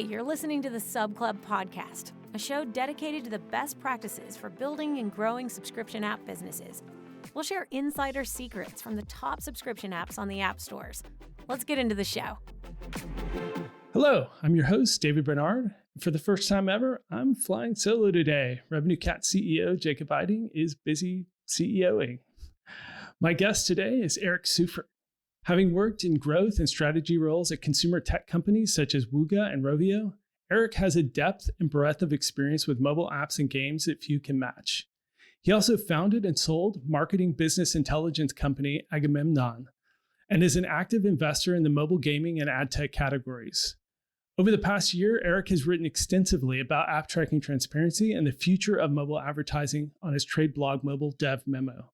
Hey, you're listening to the Sub Club podcast, a show dedicated to the best practices for building and growing subscription app businesses. We'll share insider secrets from the top subscription apps on the app stores. Let's get into the show. Hello, I'm your host, David Barnard. For the first time ever, I'm flying solo today. RevenueCat CEO Jacob Eiting is busy CEOing. My guest today is Eric Seufert. Having worked in growth and strategy roles at consumer tech companies such as Wooga and Rovio, Eric has a depth and breadth of experience with mobile apps and games that few can match. He also founded and sold marketing business intelligence company Agamemnon, and is an active investor in the mobile gaming and ad tech categories. Over the past year, Eric has written extensively about app tracking transparency and the future of mobile advertising on his trade blog, Mobile Dev Memo.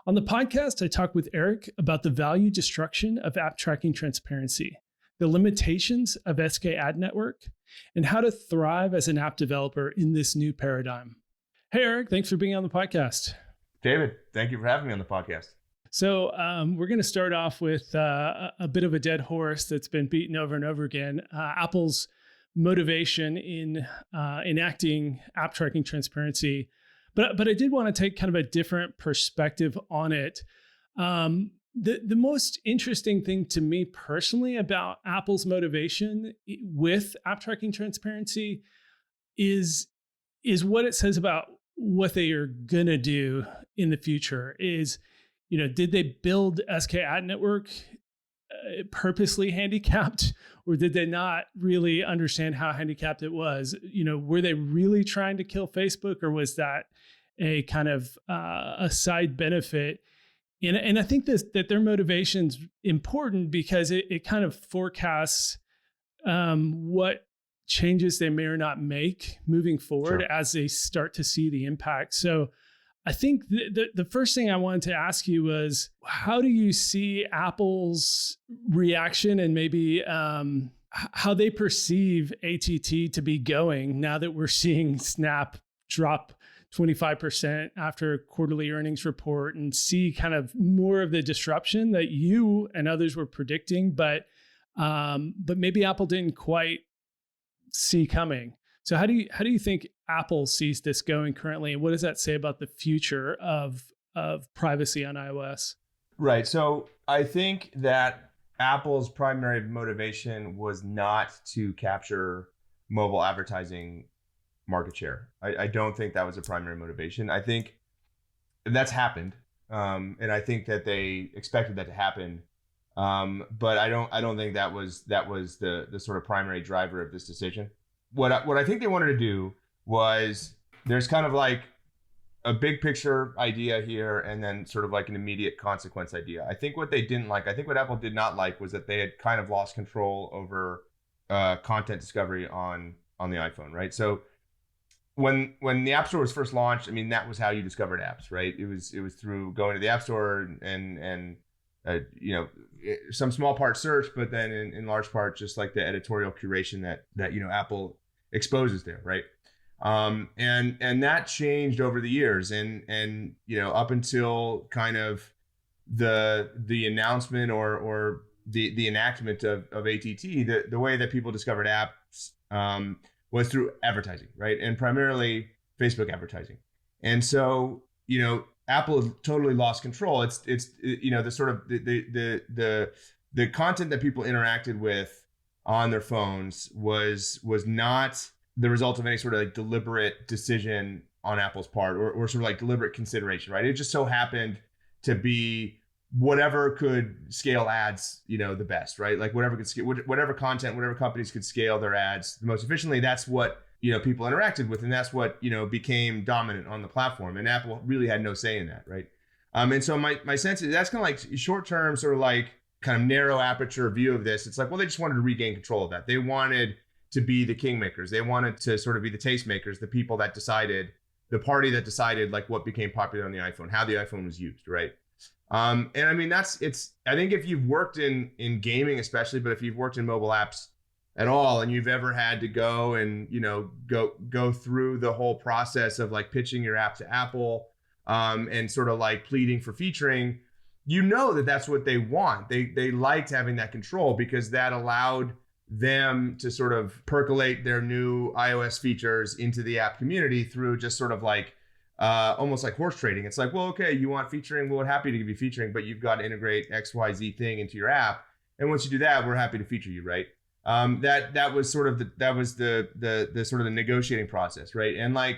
On the podcast, I talk with Eric about the value destruction of app tracking transparency, the limitations of SKAdNetwork, and how to thrive as an app developer in this new paradigm. Hey, Eric, thanks for being on the podcast. David, thank you for having me on the podcast. So we're going to start off with a bit of a dead horse that's been beaten over and over again. Apple's motivation in enacting app tracking transparency. But I did want to take kind of a different perspective on it. The most interesting thing to me personally about Apple's motivation with app tracking transparency is what it says about what they are going to do in the future. Did they build SKAdNetwork purposely handicapped, or did they not really understand how handicapped it was? Were they really trying to kill Facebook, or was that a kind of a side benefit? And I think that their motivation's important because it kind of forecasts what changes they may or not make moving forward as they start to see the impact. So I think the first thing I wanted to ask you was, how do you see Apple's reaction and maybe how they perceive ATT to be going now that we're seeing Snap drop 25% after a quarterly earnings report and see kind of more of the disruption that you and others were predicting, but maybe Apple didn't quite see coming. So how do you think Apple sees this going currently, and what does that say about the future of privacy on iOS? Right. So I think that Apple's primary motivation was not to capture mobile advertising market share. I don't think that was a primary motivation. I think that's happened, and I think that they expected that to happen. But I don't think that was the sort of primary driver of this decision. What I think they wanted to do was, there's kind of like a big picture idea here and then sort of like an immediate consequence idea. I think what Apple did not like was that they had kind of lost control over content discovery on the iPhone, right? So when the App Store was first launched, I mean, that was how you discovered apps, right? It was through going to the App Store and some small part search, but then in large part just like the editorial curation that Apple exposes there, right? And that changed over the years, and up until kind of the announcement or the enactment of ATT, the way that people discovered apps was through advertising, right? And primarily Facebook advertising. And so Apple has totally lost control. It's the sort of the content that people interacted with on their phones was not the result of any sort of like deliberate decision on Apple's part or sort of like deliberate consideration, right? It just so happened to be whatever could scale ads, the best, right? Like whatever content, whatever companies could scale their ads the most efficiently. That's what people interacted with, and that's what became dominant on the platform. And Apple really had no say in that, right? And so my sense is that's kind of like short term, sort of like kind of narrow aperture view of this. It's like, well, they just wanted to regain control of that. They wanted to be the kingmakers. They wanted to sort of be the tastemakers, the people that decided, the party that decided like what became popular on the iPhone, how the iPhone was used, right? And I mean, I think if you've worked in gaming especially, but if you've worked in mobile apps at all, and you've ever had to go and, go through the whole process of like pitching your app to Apple, and sort of like pleading for featuring, that's what they want. They liked having that control because that allowed them to sort of percolate their new iOS features into the app community through just sort of like almost like horse trading. It's like, well, okay, you want featuring, we're happy to give you featuring, but you've got to integrate XYZ thing into your app. And once you do that, we're happy to feature you, right? That was sort of the sort of the negotiating process, right? And like,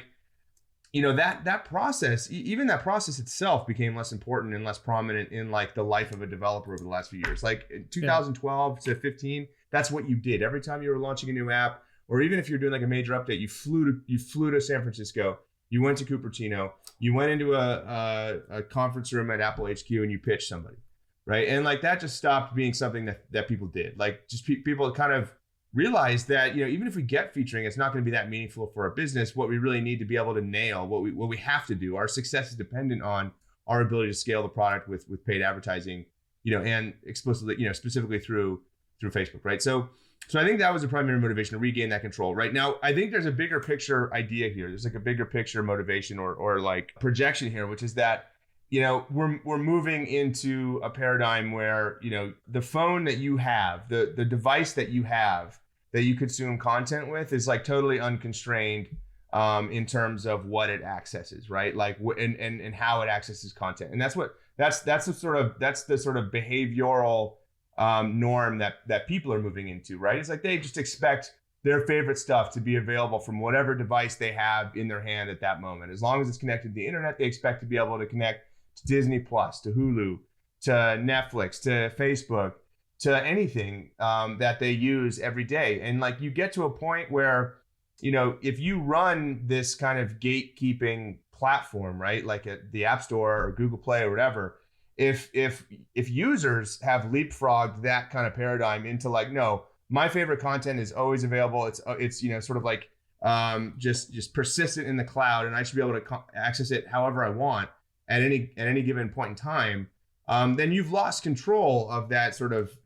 that process, even that process itself became less important and less prominent in like the life of a developer over the last few years. Like in 2012 to 15, that's what you did. Every time you were launching a new app, or even if you're doing like a major update, you flew to San Francisco, you went to Cupertino, you went into a conference room at Apple HQ and you pitched somebody, right? And like that just stopped being something that people did. Like just people kind of realized that, even if we get featuring, it's not going to be that meaningful for our business. What we really need to be able to nail, what we have to do, our success is dependent on our ability to scale the product with paid advertising, and explicitly, specifically through Facebook, right? So I think that was the primary motivation to regain that control. Right now, I think there's a bigger picture idea here. There's like a bigger picture motivation or like projection here, which is that, we're moving into a paradigm where, the phone that you have, the device that you have that you consume content with is like totally unconstrained in terms of what it accesses, right? Like and how it accesses content. And that's the sort of behavioral norm that people are moving into, right? It's like they just expect their favorite stuff to be available from whatever device they have in their hand at that moment. As long as it's connected to the internet, they expect to be able to connect to Disney Plus, to Hulu, to Netflix, to Facebook, to anything that they use every day. And like you get to a point where, if you run this kind of gatekeeping platform, right, like at the App Store or Google Play or whatever, if users have leapfrogged that kind of paradigm into like, no, my favorite content is always available. It's sort of like just persistent in the cloud, and I should be able to access it however I want at any given point in time. Then you've lost control of that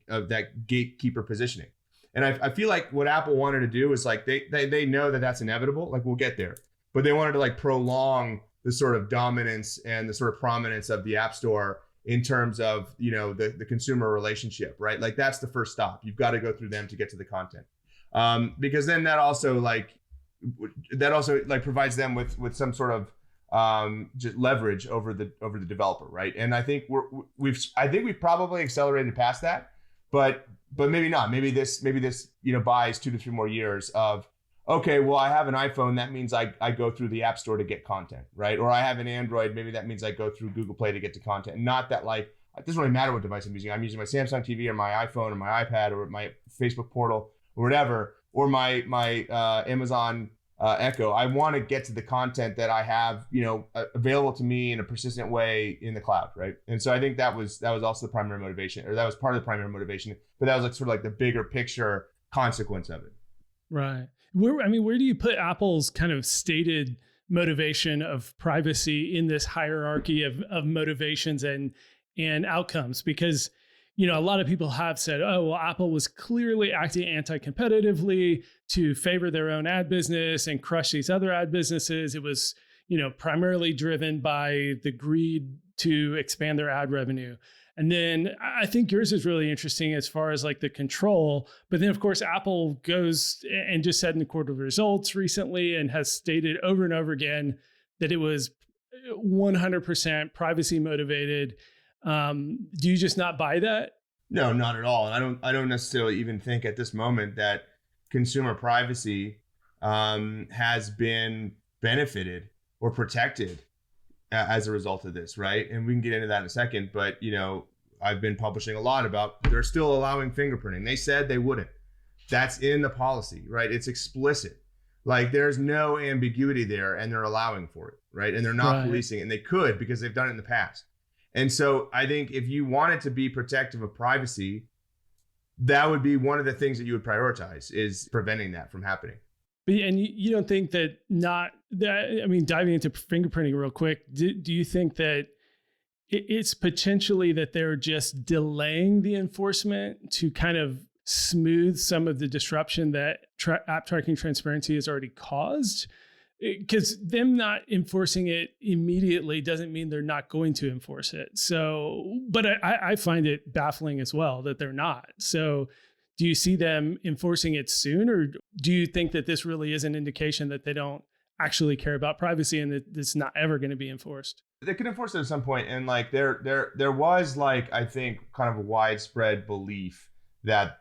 of that gatekeeper positioning. And I feel like what Apple wanted to do is like they know that that's inevitable. Like we'll get there, but they wanted to like prolong the sort of dominance and the sort of prominence of the App Store in terms of, the consumer relationship, right? Like that's the first stop. You've got to go through them to get to the content. Because then that also provides them with some sort of just leverage over the developer, right? And I think we've probably accelerated past that, but maybe not. Maybe this buys 2 to 3 more years of, okay, well, I have an iPhone. That means I go through the App Store to get content, right? Or I have an Android. Maybe that means I go through Google Play to get to content. And not that like, it doesn't really matter what device I'm using. I'm using my Samsung TV or my iPhone or my iPad or my Facebook portal or whatever, or my Amazon Echo. I want to get to the content that I have, available to me in a persistent way in the cloud, right? And so I think that was also the primary motivation, or that was part of the primary motivation, but that was like sort of like the bigger picture consequence of it. Right. Where do you put Apple's kind of stated motivation of privacy in this hierarchy of motivations and outcomes? Because, a lot of people have said, oh, well, Apple was clearly acting anti-competitively to favor their own ad business and crush these other ad businesses. It was, primarily driven by the greed to expand their ad revenue. And then I think yours is really interesting as far as like the control. But then, of course, Apple goes and just said in the quarterly results recently and has stated over and over again that it was 100% privacy motivated. Do you just not buy that? No, not at all. And I don't necessarily even think at this moment that consumer privacy has been benefited or protected as a result of this, right? And we can get into that in a second, but I've been publishing a lot about they're still allowing fingerprinting. They said they wouldn't. That's in the policy, right? It's explicit. Like there's no ambiguity there, and they're allowing for it, right? And they're not policing it, and they could because they've done it in the past. And so I think if you wanted to be protective of privacy, that would be one of the things that you would prioritize, is preventing that from happening. And you don't think that diving into fingerprinting real quick, do you think that it's potentially that they're just delaying the enforcement to kind of smooth some of the disruption that app tracking transparency has already caused? Because them not enforcing it immediately doesn't mean they're not going to enforce it. So, but I find it baffling as well that they're not. So do you see them enforcing it soon, or do you think that this really is an indication that they don't actually care about privacy and that it's not ever going to be enforced? They could enforce it at some point, and like there was like, I think, kind of a widespread belief that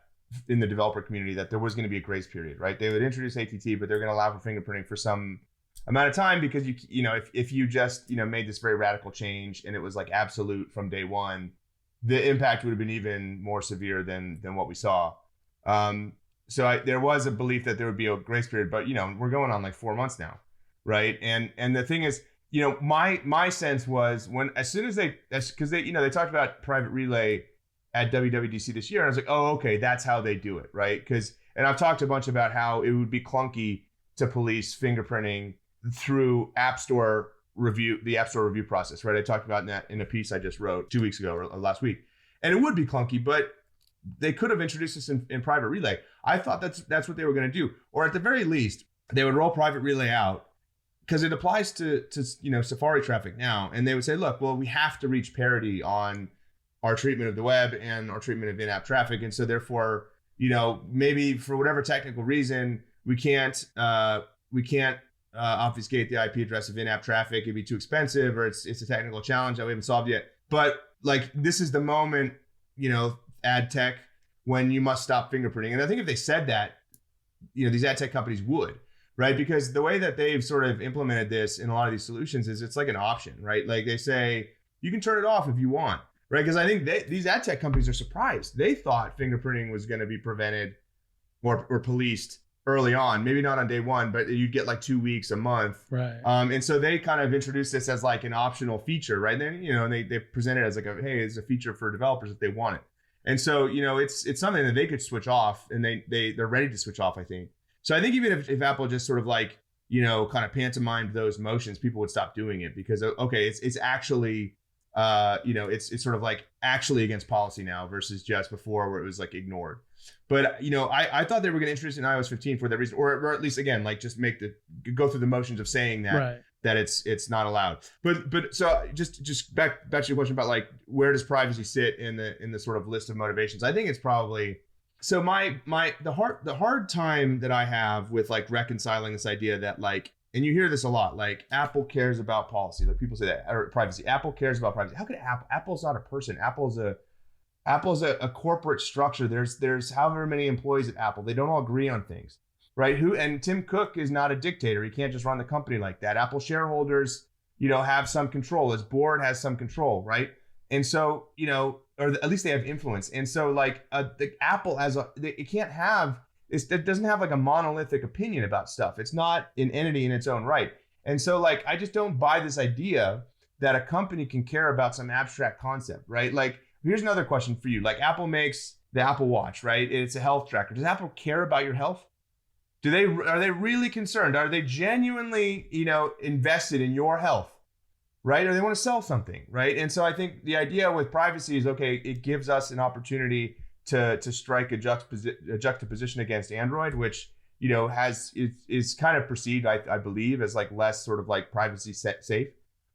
in the developer community that there was going to be a grace period, right? They would introduce ATT, but they're going to allow for fingerprinting for some amount of time, because you know if you just made this very radical change and it was like absolute from day one, the impact would have been even more severe than what we saw. So there was a belief that there would be a grace period, but we're going on like 4 months now, right? And the thing is, my sense was because they talked about private relay at WWDC this year, and I was like, oh, okay, that's how they do it, right? And I've talked a bunch about how it would be clunky to police fingerprinting through the App Store review process, right? I talked about that in a piece I just wrote 2 weeks ago or last week, and it would be clunky, but they could have introduced this in private relay. I thought that's what they were going to do, or at the very least, they would roll private relay out, because it applies to Safari traffic now, and they would say, look, well, we have to reach parity on our treatment of the web and our treatment of in-app traffic, and so therefore, maybe for whatever technical reason, we can't obfuscate the IP address of in-app traffic. It'd be too expensive, or it's a technical challenge that we haven't solved yet. But like, this is the moment, ad tech, when you must stop fingerprinting. And I think if they said that, these ad tech companies would, right? Because the way that they've sort of implemented this in a lot of these solutions is it's like an option, right? Like they say, you can turn it off if you want, right? Because I think these ad tech companies are surprised. They thought fingerprinting was going to be prevented or policed early on, maybe not on day one, but you'd get like 2 weeks, a month. Right. And so they kind of introduced this as like an optional feature, right? And then, and they present it as like hey, it's a feature for developers if they want it. And so, it's something that they could switch off, and they're ready to switch off, I think. So I think even if Apple just sort of like, kind of pantomimed those motions, people would stop doing it, because, okay, it's actually, it's sort of like actually against policy now versus just before where it was like ignored. But, I thought they were going to introduce it in iOS 15 for that reason, or at least, again, like just go through the motions of saying that, right, that it's not allowed. But so just back to your question about like, where does privacy sit in the sort of list of motivations? I think it's probably, so the hard time that I have with like reconciling this idea that like, and you hear this a lot, like Apple cares about policy, like people say that, or privacy. Apple cares about privacy. How could Apple's not a person? Apple's a corporate structure. There's however many employees at Apple. They don't all agree on things, right? And Tim Cook is not a dictator. He can't just run the company like that. Apple shareholders, have some control. His board has some control, right? And so, or at least they have influence. And so like the Apple it doesn't have like a monolithic opinion about stuff. It's not an entity in its own right. And so like, I just don't buy this idea that a company can care about some abstract concept, right? Like, here's another question for you. Like, Apple makes the Apple Watch, right? It's a health tracker. Does Apple care about your health? Are they really concerned? Are they genuinely, invested in your health? Right? Or they want to sell something, right? And so I think the idea with privacy is, okay, it gives us an opportunity to strike a juxtaposition against Android, which, is kind of perceived, I believe, as like less sort of like privacy safe.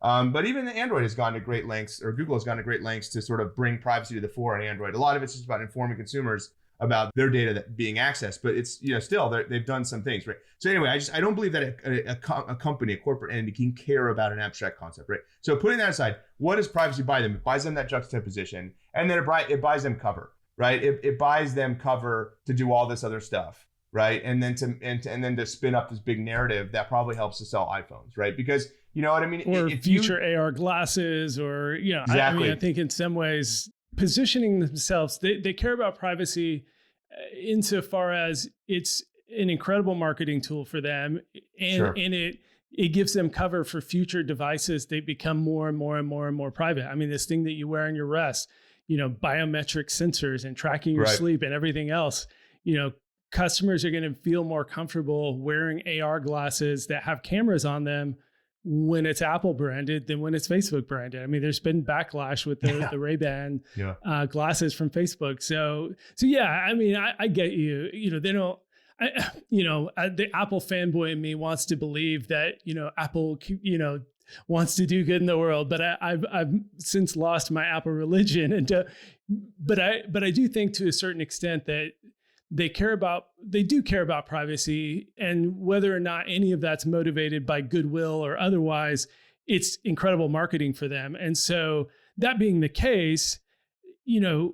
But even Android has gone to great lengths, or Google has gone to great lengths to sort of bring privacy to the fore on Android. A lot of it's just about informing consumers about their data being accessed, but it's, still they've done some things, right? So anyway, I don't believe that a company, a corporate entity can care about an abstract concept, right? So putting that aside, what does privacy buy them? It buys them that juxtaposition, and then it buys them cover, right? It buys them cover to do all this other stuff, right? And then to spin up this big narrative that probably helps to sell iPhones, right? Because you know what I mean? Or future AR glasses, or exactly. I think in some ways positioning themselves, they care about privacy insofar as it's an incredible marketing tool for them, and Sure. and it gives them cover for future devices. They become more and more and more and more private. I mean, this thing that you wear on your wrist, biometric sensors and tracking your Right. sleep and everything else, customers are going to feel more comfortable wearing AR glasses that have cameras on them when it's Apple branded than when it's Facebook branded. I mean, there's been backlash with the Ray-Ban glasses from Facebook. So yeah, I mean, I get you. They don't. The Apple fanboy in me wants to believe that Apple wants to do good in the world, but I've since lost my Apple religion, but I do think to a certain extent that they do care about privacy, and whether or not any of that's motivated by goodwill or otherwise, it's incredible marketing for them. And so that being the case, and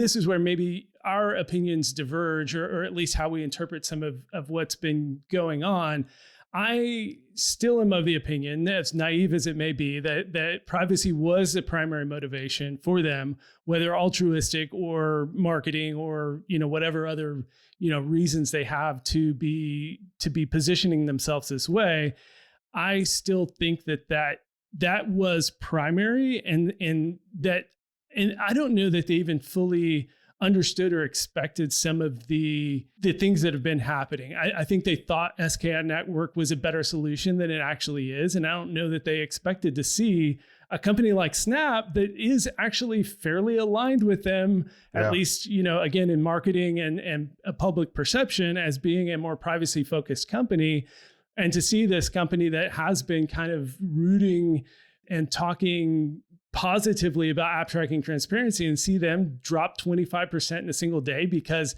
this is where maybe our opinions diverge, or at least how we interpret some of what's been going on. I still am of the opinion, as naive as it may be, that privacy was the primary motivation for them, whether altruistic or marketing or whatever other reasons they have to be positioning themselves this way. I still think that was primary, and I don't know that they even fully understood or expected some of the things that have been happening. I think they thought SKAdNetwork was a better solution than it actually is. And I don't know that they expected to see a company like Snap that is actually fairly aligned with them, at least, again, in marketing and a public perception as being a more privacy focused company. And to see this company that has been kind of rooting and talking positively about app tracking transparency and see them drop 25% in a single day because,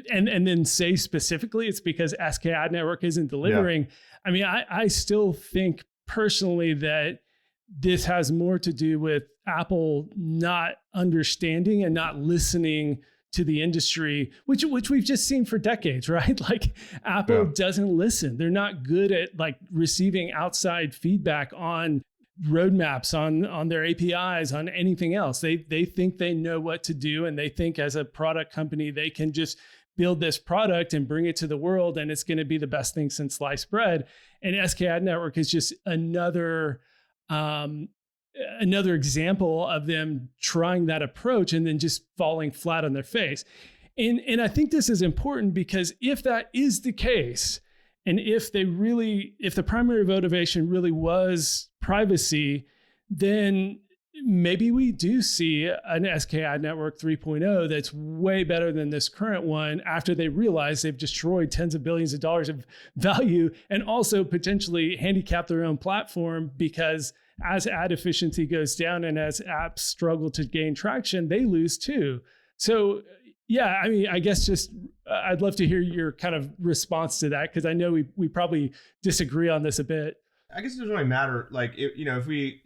and then say specifically it's because SKAdNetwork isn't delivering. Yeah. I mean, I still think personally that this has more to do with Apple not understanding and not listening to the industry, which we've just seen for decades, right? Like Apple doesn't listen. They're not good at like receiving outside feedback on roadmaps, on their APIs, on anything else. They think they know what to do, and they think as a product company they can just build this product and bring it to the world, and it's going to be the best thing since sliced bread. And SKAdNetwork is just another example of them trying that approach and then just falling flat on their face. And I think this is important because if that is the case, and if the primary motivation really was privacy, then maybe we do see an SKAdNetwork 3.0 that's way better than this current one after they realize they've destroyed tens of billions of dollars of value and also potentially handicapped their own platform, because as ad efficiency goes down and as apps struggle to gain traction, they lose too. So yeah, I mean, I guess just I'd love to hear your kind of response to that, because I know we probably disagree on this a bit. I guess it doesn't really matter. Like, if we,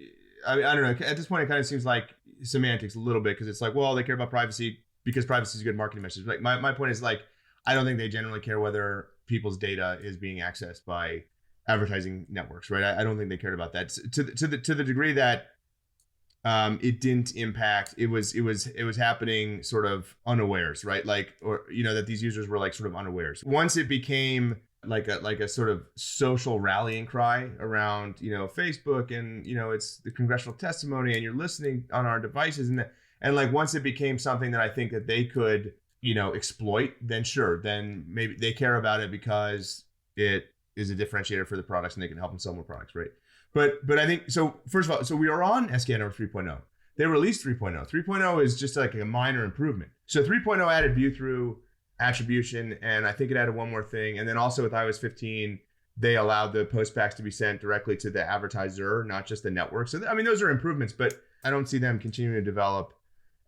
I don't know, at this point, it kind of seems like semantics a little bit, because it's like, well, they care about privacy because privacy is a good marketing message. Like my point is, like, I don't think they generally care whether people's data is being accessed by advertising networks, right? I don't think they cared about that to the degree that it didn't impact. It was happening sort of unawares, right? Like, or that these users were like sort of unawares. Once it became like a sort of social rallying cry around Facebook and it's the congressional testimony and you're listening on our devices, and like once it became something that I think that they could exploit, then sure, then maybe they care about it because it is a differentiator for the products and they can help them sell more products, right? But I think, so first of all, so we are on SKAdNetwork 3.0. They released 3.0. 3.0 is just like a minor improvement. So 3.0 added view-through attribution, and I think it added one more thing. And then also with iOS 15, they allowed the post packs to be sent directly to the advertiser, not just the network. So I mean, those are improvements, but I don't see them continuing to develop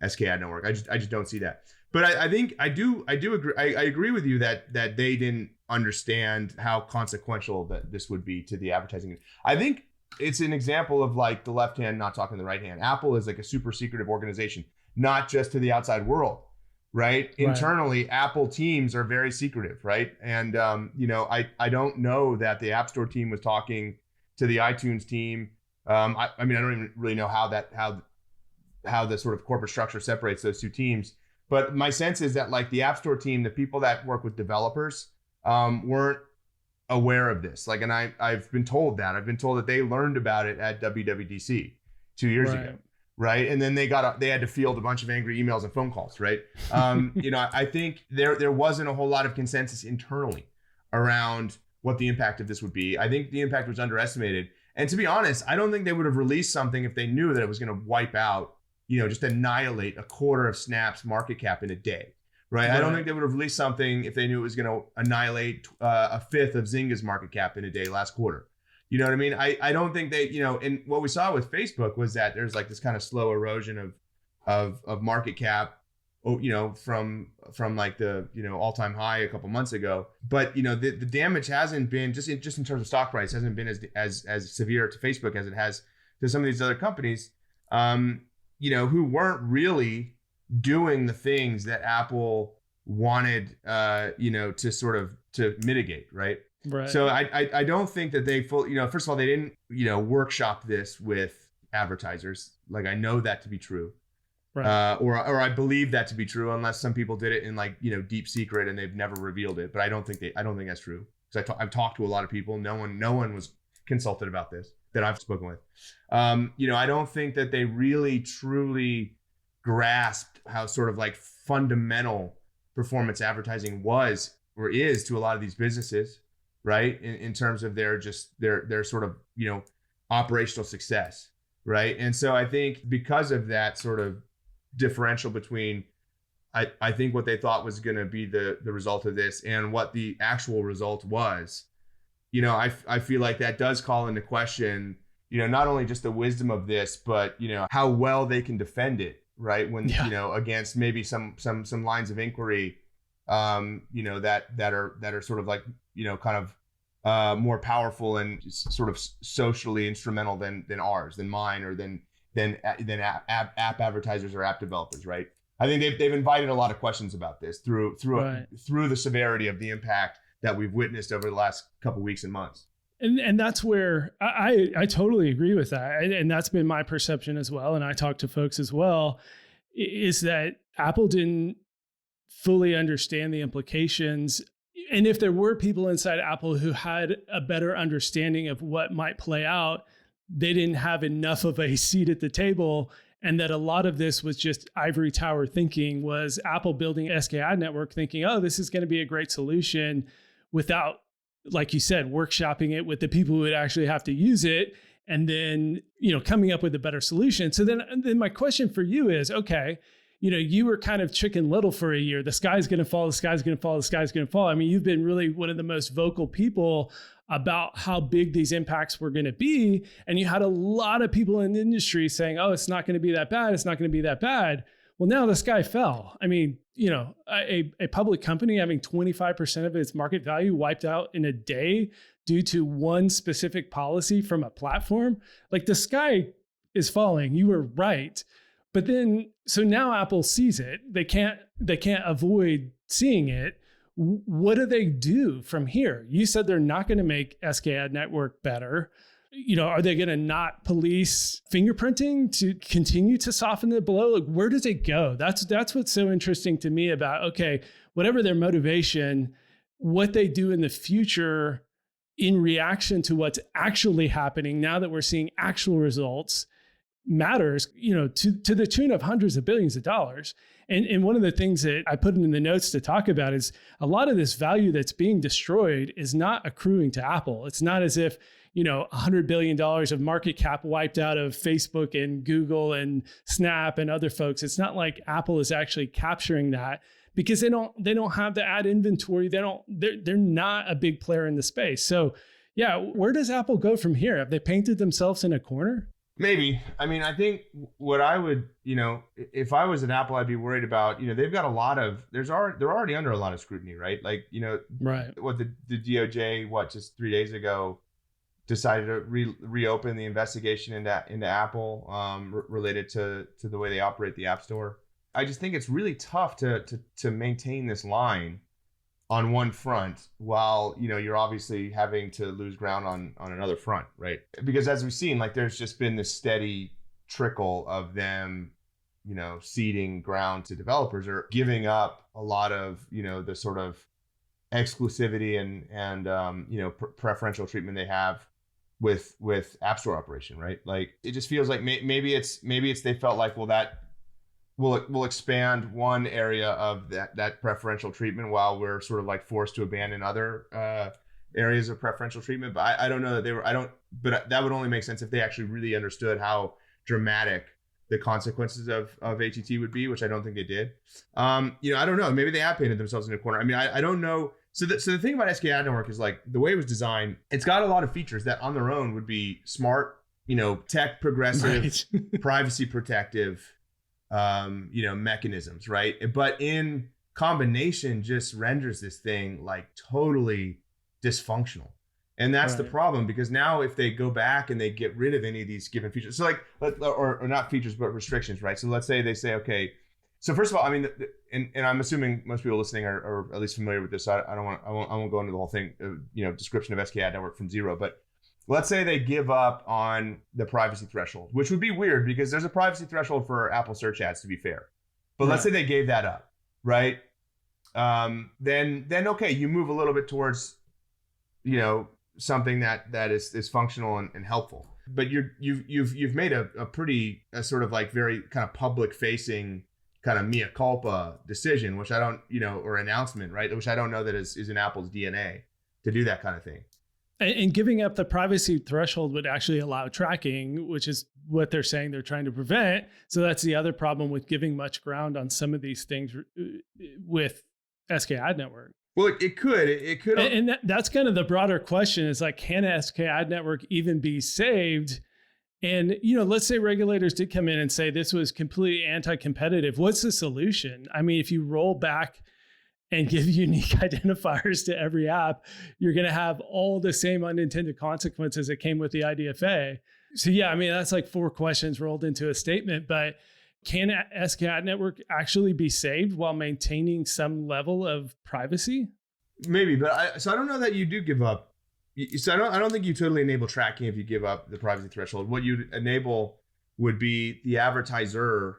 SKAdNetwork. I just don't see that. But I think I do agree. I agree with you that they didn't understand how consequential that this would be to the advertising. I think it's an example of like the left hand not talking to the right hand. Apple is like a super secretive organization, not just to the outside world, right? Internally, Apple teams are very secretive, right? And I don't know that the App Store team was talking to the iTunes team. I mean, I don't even really know how the sort of corporate structure separates those two teams. But my sense is that like the App Store team, the people that work with developers, weren't aware of this. Like, and I've been told that they learned about it at WWDC 2 years ago. Right. And then they had to field a bunch of angry emails and phone calls. Right. I think there wasn't a whole lot of consensus internally around what the impact of this would be. I think the impact was underestimated. And to be honest, I don't think they would have released something if they knew that it was going to wipe out, just annihilate a quarter of Snap's market cap in a day. Right. I don't think they would have released something if they knew it was going to annihilate a fifth of Zynga's market cap in a day last quarter. You know what I mean? I don't think they, and what we saw with Facebook was that there's like this kind of slow erosion of market cap from like the, all-time high a couple months ago. But, the damage hasn't been just in terms of stock price, hasn't been as severe to Facebook as it has to some of these other companies, who weren't really doing the things that Apple wanted, to sort of to mitigate, right? Right. So I don't think that they first of all, they didn't, workshop this with advertisers. Like, I know that to be true. Right. Or I believe that to be true, unless some people did it in like, deep secret and they've never revealed it. But I don't think that's true. Because I've talked to a lot of people. No one was consulted about this that I've spoken with. I don't think that they really truly grasped how sort of like fundamental performance advertising was or is to a lot of these businesses, right? In terms of their sort of, operational success, right? And so I think because of that sort of differential between I think what they thought was going to be the result of this and what the actual result was, I feel like that does call into question, not only just the wisdom of this, but, how well they can defend it, right? When, against maybe some lines of inquiry, that are sort of like, kind of more powerful and sort of socially instrumental than ours, than mine, or than app advertisers or app developers, right? I think they've invited a lot of questions about this through the severity of the impact that we've witnessed over the last couple of weeks and months. And that's where I totally agree with that. And that's been my perception as well. And I talked to folks as well, is that Apple didn't fully understand the implications. And if there were people inside Apple who had a better understanding of what might play out, they didn't have enough of a seat at the table. And that a lot of this was just ivory tower thinking, was Apple building SKAdNetwork thinking, oh, this is going to be a great solution, without, like you said, workshopping it with the people who would actually have to use it, and then, coming up with a better solution. So then my question for you is, okay, you were kind of Chicken Little for a year. The sky's going to fall, the sky's going to fall, the sky's going to fall. I mean, you've been really one of the most vocal people about how big these impacts were going to be. And you had a lot of people in the industry saying, oh, it's not going to be that bad. It's not going to be that bad. Well, now the sky fell. I mean, a public company having 25% of its market value wiped out in a day due to one specific policy from a platform, like, the sky is falling. You were right. But then, so now Apple sees it. They can't avoid seeing it. What do they do from here? You said they're not going to make SKAdNetwork better. Are they going to not police fingerprinting to continue to soften the blow? Like, where does it go? That's what's so interesting to me about, okay, whatever their motivation, what they do in the future in reaction to what's actually happening now that we're seeing actual results matters, to the tune of hundreds of billions of dollars. And one of the things that I put in the notes to talk about is a lot of this value that's being destroyed is not accruing to Apple. It's not as if, $100 billion of market cap wiped out of Facebook and Google and Snap and other folks. It's not like Apple is actually capturing that, because they don't have the ad inventory. They're not a big player in the space. So yeah, where does Apple go from here? Have they painted themselves in a corner? Maybe. I mean, I think what I would, if I was at Apple, I'd be worried about, they've got they're already under a lot of scrutiny, right? Like, right. What the DOJ, just 3 days ago, decided to reopen the investigation into Apple related to the way they operate the App Store. I just think it's really tough to maintain this line on one front while, you're obviously having to lose ground on another front, right? Because as we've seen, like, there's just been this steady trickle of them, ceding ground to developers or giving up a lot of, the sort of exclusivity and preferential treatment they have with App Store operation, right? Like, it just feels like maybe it's they felt like, well, that we'll expand one area of that preferential treatment while we're sort of like forced to abandon other areas of preferential treatment. But I don't know that but that would only make sense if they actually really understood how dramatic the consequences of ATT would be, which I don't think they did. I don't know. Maybe they have painted themselves in a corner. I mean, I don't know. So the thing about SKAdNetwork is, like, the way it was designed, it's got a lot of features that on their own would be smart, tech progressive, right. privacy protective, mechanisms, right? But in combination just renders this thing like totally dysfunctional. And that's the problem, because now if they go back and they get rid of any of these given features, so like, or not features, but restrictions, right? So let's say they say, okay, so first of all, I mean, and I'm assuming most people listening are at least familiar with this. So I won't go into the whole thing, description of SKAdNetwork from zero, but let's say they give up on the privacy threshold, which would be weird because there's a privacy threshold for Apple search ads, to be fair. But let's say they gave that up, right? Then okay, you move a little bit towards, something that is functional and helpful. But you've made a pretty sort of like very kind of public facing kind of mea culpa decision, which I don't, or announcement, right? Which I don't know that is in Apple's DNA to do that kind of thing. And giving up the privacy threshold would actually allow tracking, which is what they're saying they're trying to prevent. So that's the other problem with giving much ground on some of these things with SKAdNetwork. Well, it could. And that's kind of the broader question is like, can SKAdNetwork even be saved? And, let's say regulators did come in and say this was completely anti-competitive. What's the solution? I mean, if you roll back and give unique identifiers to every app, you're going to have all the same unintended consequences that came with the IDFA. So yeah, I mean, that's like 4 questions rolled into a statement, but can SKAdNetwork actually be saved while maintaining some level of privacy? Maybe, but I don't know that you do give up. So I don't think you totally enable tracking if you give up the privacy threshold. What you'd enable would be the advertiser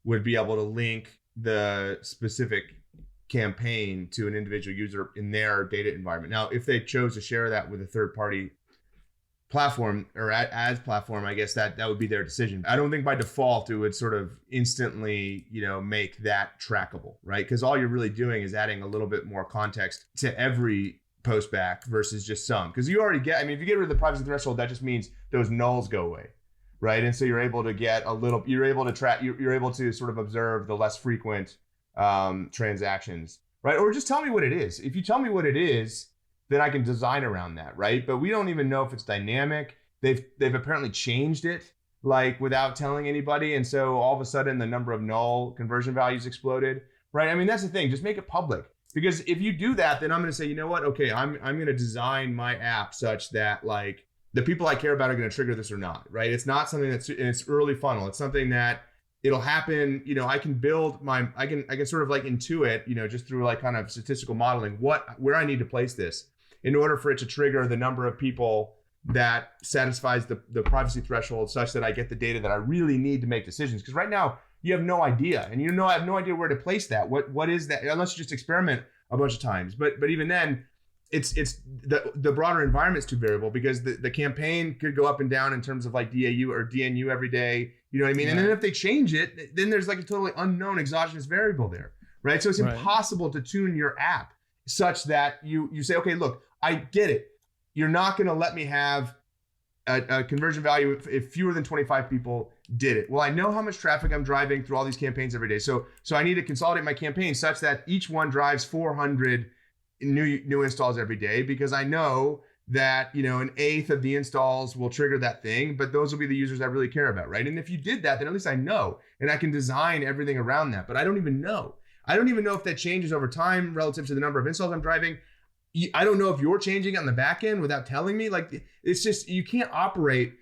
would be able to link the specific campaign to an individual user in their data environment. Now, if they chose to share that with a third-party platform or ads platform, I guess that would be their decision. I don't think by default it would sort of instantly, make that trackable, right? Because all you're really doing is adding a little bit more context to every post back versus just some. Because you already get, if you get rid of the privacy threshold, that just means those nulls go away, right? And so you're able to get you're able to sort of observe the less frequent transactions, right? Or just tell me what it is. If you tell me what it is, then I can design around that, right? But we don't even know if it's dynamic. They've apparently changed it like without telling anybody, and so all of a sudden the number of null conversion values exploded, right? I mean, that's the thing. Just make it public, because if you do that, then I'm going to say, you know what? Okay, I'm going to design my app such that like the people I care about are going to trigger this or not, right? It's not something that's in its early funnel. It's something that it'll happen, I can build I can sort of like intuit, just through like kind of statistical modeling where I need to place this in order for it to trigger the number of people that satisfies the privacy threshold such that I get the data that I really need to make decisions. Because right now you have no idea, and I have no idea where to place that. What is that? Unless you just experiment a bunch of times. But even then, it's the broader environment's too variable, because the campaign could go up and down in terms of like DAU or DNU every day. You know what I mean? Yeah. And then if they change it, then there's like a totally unknown exogenous variable there, right? So it's impossible to tune your app such that you say, okay, look, I get it. You're not going to let me have a conversion value if fewer than 25 people did it. Well, I know how much traffic I'm driving through all these campaigns every day. So I need to consolidate my campaigns such that each one drives 400 new installs every day, because I know that, an eighth of the installs will trigger that thing, but those will be the users I really care about, right? And if you did that, then at least I know, and I can design everything around that, but I don't even know. I don't even know if that changes over time relative to the number of installs I'm driving. I don't know if you're changing it on the back end without telling me. Like, it's just, you can't operate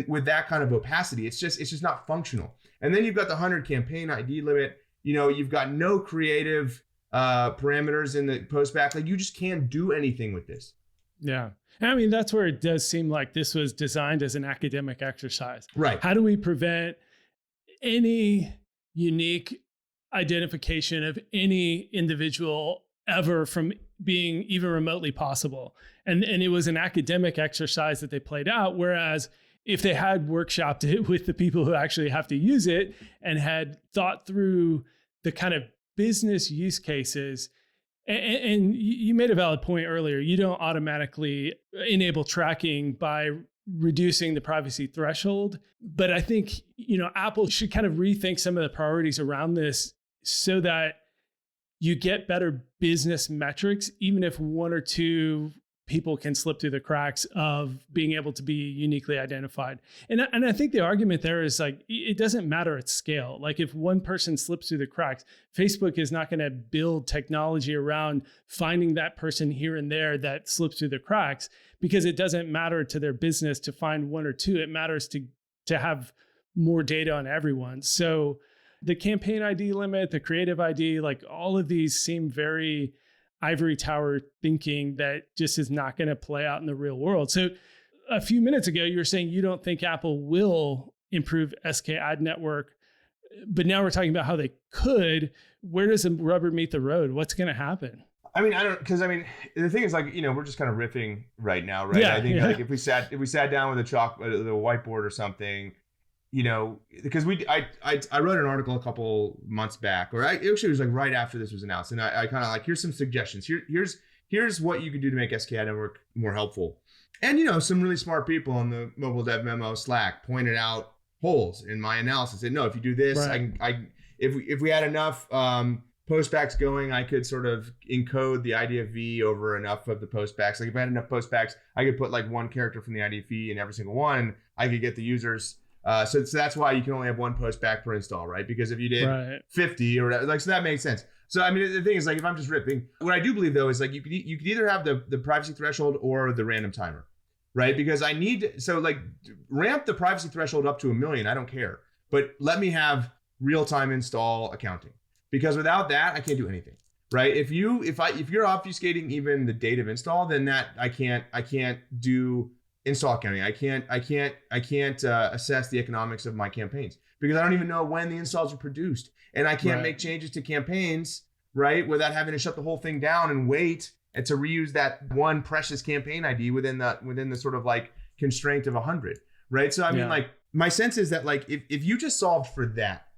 with that kind of opacity. It's just not functional. And then you've got the 100 campaign ID limit. You've got no creative parameters in the post back. Like, you just can't do anything with this. Yeah. I mean, that's where it does seem like this was designed as an academic exercise. Right. How do we prevent any unique identification of any individual ever from being even remotely possible? And it was an academic exercise that they played out. Whereas if they had workshopped it with the people who actually have to use it and had thought through the kind of business use cases, and you made a valid point earlier, you don't automatically enable tracking by reducing the privacy threshold. But I think, Apple should kind of rethink some of the priorities around this so that you get better business metrics, even if one or two people can slip through the cracks of being able to be uniquely identified. And I think the argument there is like, it doesn't matter at scale. Like if one person slips through the cracks, Facebook is not going to build technology around finding that person here and there that slips through the cracks, because it doesn't matter to their business to find one or two. It matters to have more data on everyone. So the campaign ID limit, the creative ID, like all of these seem very ivory tower thinking that just is not going to play out in the real world. So a few minutes ago, you were saying you don't think Apple will improve SKAdNetwork, but now we're talking about how they could. Where does the rubber meet the road? What's going to happen? I mean, the thing is, like, we're just kind of riffing right now, right? Yeah, I think like if we sat down with the whiteboard or something, because I wrote an article a couple months back, or actually it was like right after this was announced, and I kind of like, here's some suggestions. Here's what you could do to make SKAdNetwork more helpful. And some really smart people in the mobile Dev Memo Slack pointed out holes in my analysis. And no, if you do this, right. If we had enough postbacks going, I could sort of encode the IDF over enough of the postbacks. Like if I had enough postbacks, I could put like one character from the IDF in every single one. I could get the users. So that's why you can only have one postback per install, right? Because if you did 50 or whatever, like, so that makes sense. So I mean, the thing is, like, if I'm just ripping, what I do believe though is like you could either have the privacy threshold or the random timer, right? Because ramp the privacy threshold up to 1 million. I don't care, but let me have real-time install accounting, because without that, I can't do anything, right? If you're obfuscating even the date of install, then that I can't do install accounting. I can't assess the economics of my campaigns, because I don't even know when the installs are produced, and I can't make changes to campaigns, right, without having to shut the whole thing down and wait and to reuse that one precious campaign ID within the sort of like constraint of 100, right? So I mean, like, my sense is that like if you just solved for that,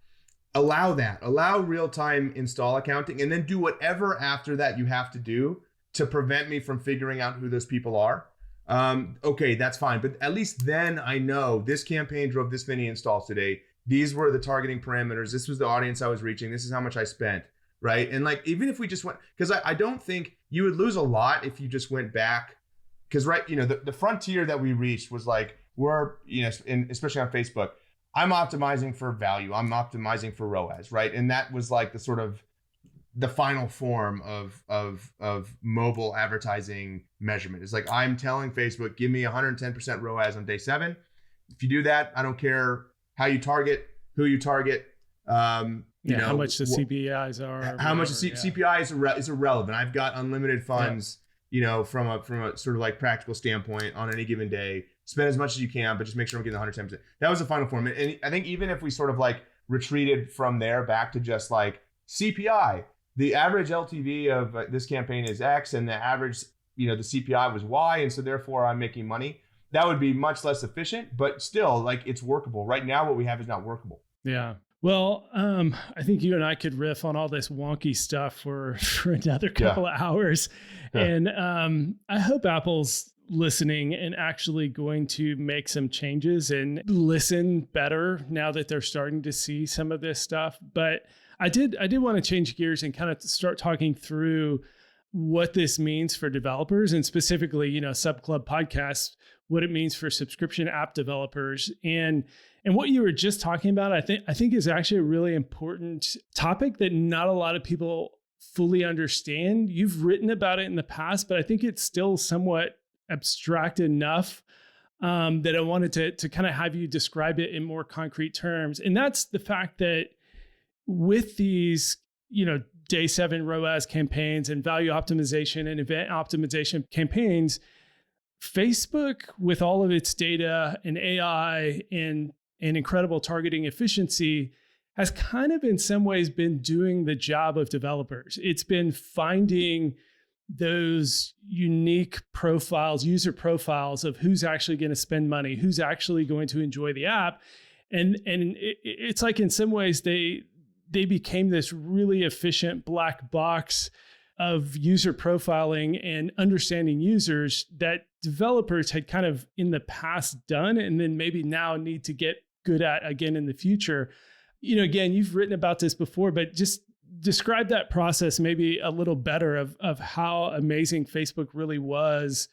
allow real-time install accounting, and then do whatever after that you have to do to prevent me from figuring out who those people are. Okay, that's fine. But at least then I know this campaign drove this many installs today. These were the targeting parameters. This was the audience I was reaching. This is how much I spent, right? And like, even if we just went, because I don't think you would lose a lot if you just went back, because the frontier that we reached was like, especially on Facebook, I'm optimizing for value. I'm optimizing for ROAS, right? And that was like the sort of the final form of mobile advertising measurement. It's like, I'm telling Facebook, give me 110% ROAS on day 7. If you do that, I don't care how you target, who you target, how much the CPIs are. How much the CPI is irrelevant. I've got unlimited funds, from a sort of like practical standpoint on any given day. Spend as much as you can, but just make sure I'm getting 110%. That was the final form. And I think even if we sort of like retreated from there back to just like CPI, the average LTV of this campaign is X, and the average, the CPI was Y, and so therefore I'm making money. That would be much less efficient, but still, like, it's workable. Right now, what we have is not workable. Yeah. Well, I think you and I could riff on all this wonky stuff for another couple of hours. Yeah. And I hope Apple's listening and actually going to make some changes and listen better now that they're starting to see some of this stuff. But I did want to change gears and kind of start talking through what this means for developers, and specifically, Subclub Podcasts, what it means for subscription app developers. And what you were just talking about, I think is actually a really important topic that not a lot of people fully understand. You've written about it in the past, but I think it's still somewhat abstract enough that I wanted to kind of have you describe it in more concrete terms. And that's the fact that with these, day 7 ROAS campaigns and value optimization and event optimization campaigns, Facebook, with all of its data and AI and incredible targeting efficiency, has kind of in some ways been doing the job of developers. It's been finding those unique profiles, user profiles of who's actually going to spend money, who's actually going to enjoy the app. And it's like in some ways they became this really efficient black box of user profiling and understanding users that developers had kind of in the past done, and then maybe now need to get good at again in the future. Again, you've written about this before, but just describe that process maybe a little better of how amazing Facebook really was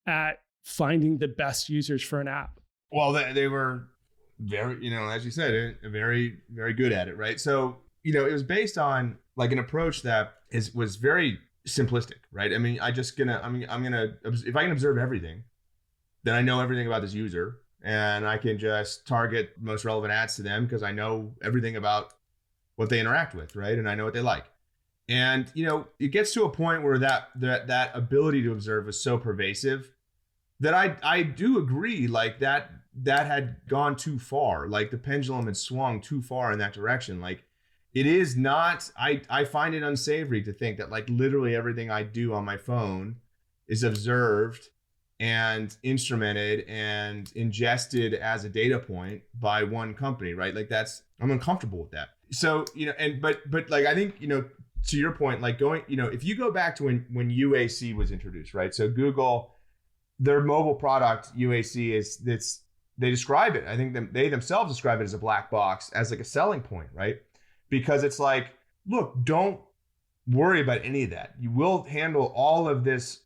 at finding the best users for an app? Well, they were very, as you said, very, very good at it, right? So, it was based on like an approach that was very simplistic, right? I mean, if I can observe everything, then I know everything about this user, and I can just target most relevant ads to them because I know everything about what they interact with, right? And I know what they like. And, it gets to a point where that ability to observe is so pervasive that I do agree, like that had gone too far. Like the pendulum had swung too far in that direction. Like it is not, I find it unsavory to think that like literally everything I do on my phone is observed and instrumented and ingested as a data point by one company, right? Like I'm uncomfortable with that. So, but like, I think, to your point, like going, if you go back to when UAC was introduced, right? So Google, their mobile product UAC they describe it. I think they themselves describe it as a black box, as like a selling point, right? Because it's like, look, don't worry about any of that. You will handle all of this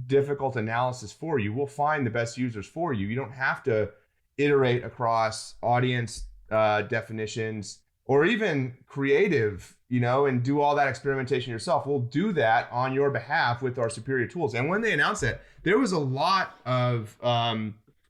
difficult analysis for you. We'll find the best users for you. You don't have to iterate across audience definitions or even creative, and do all that experimentation yourself. We'll do that on your behalf with our superior tools. And when they announced that, there was a lot of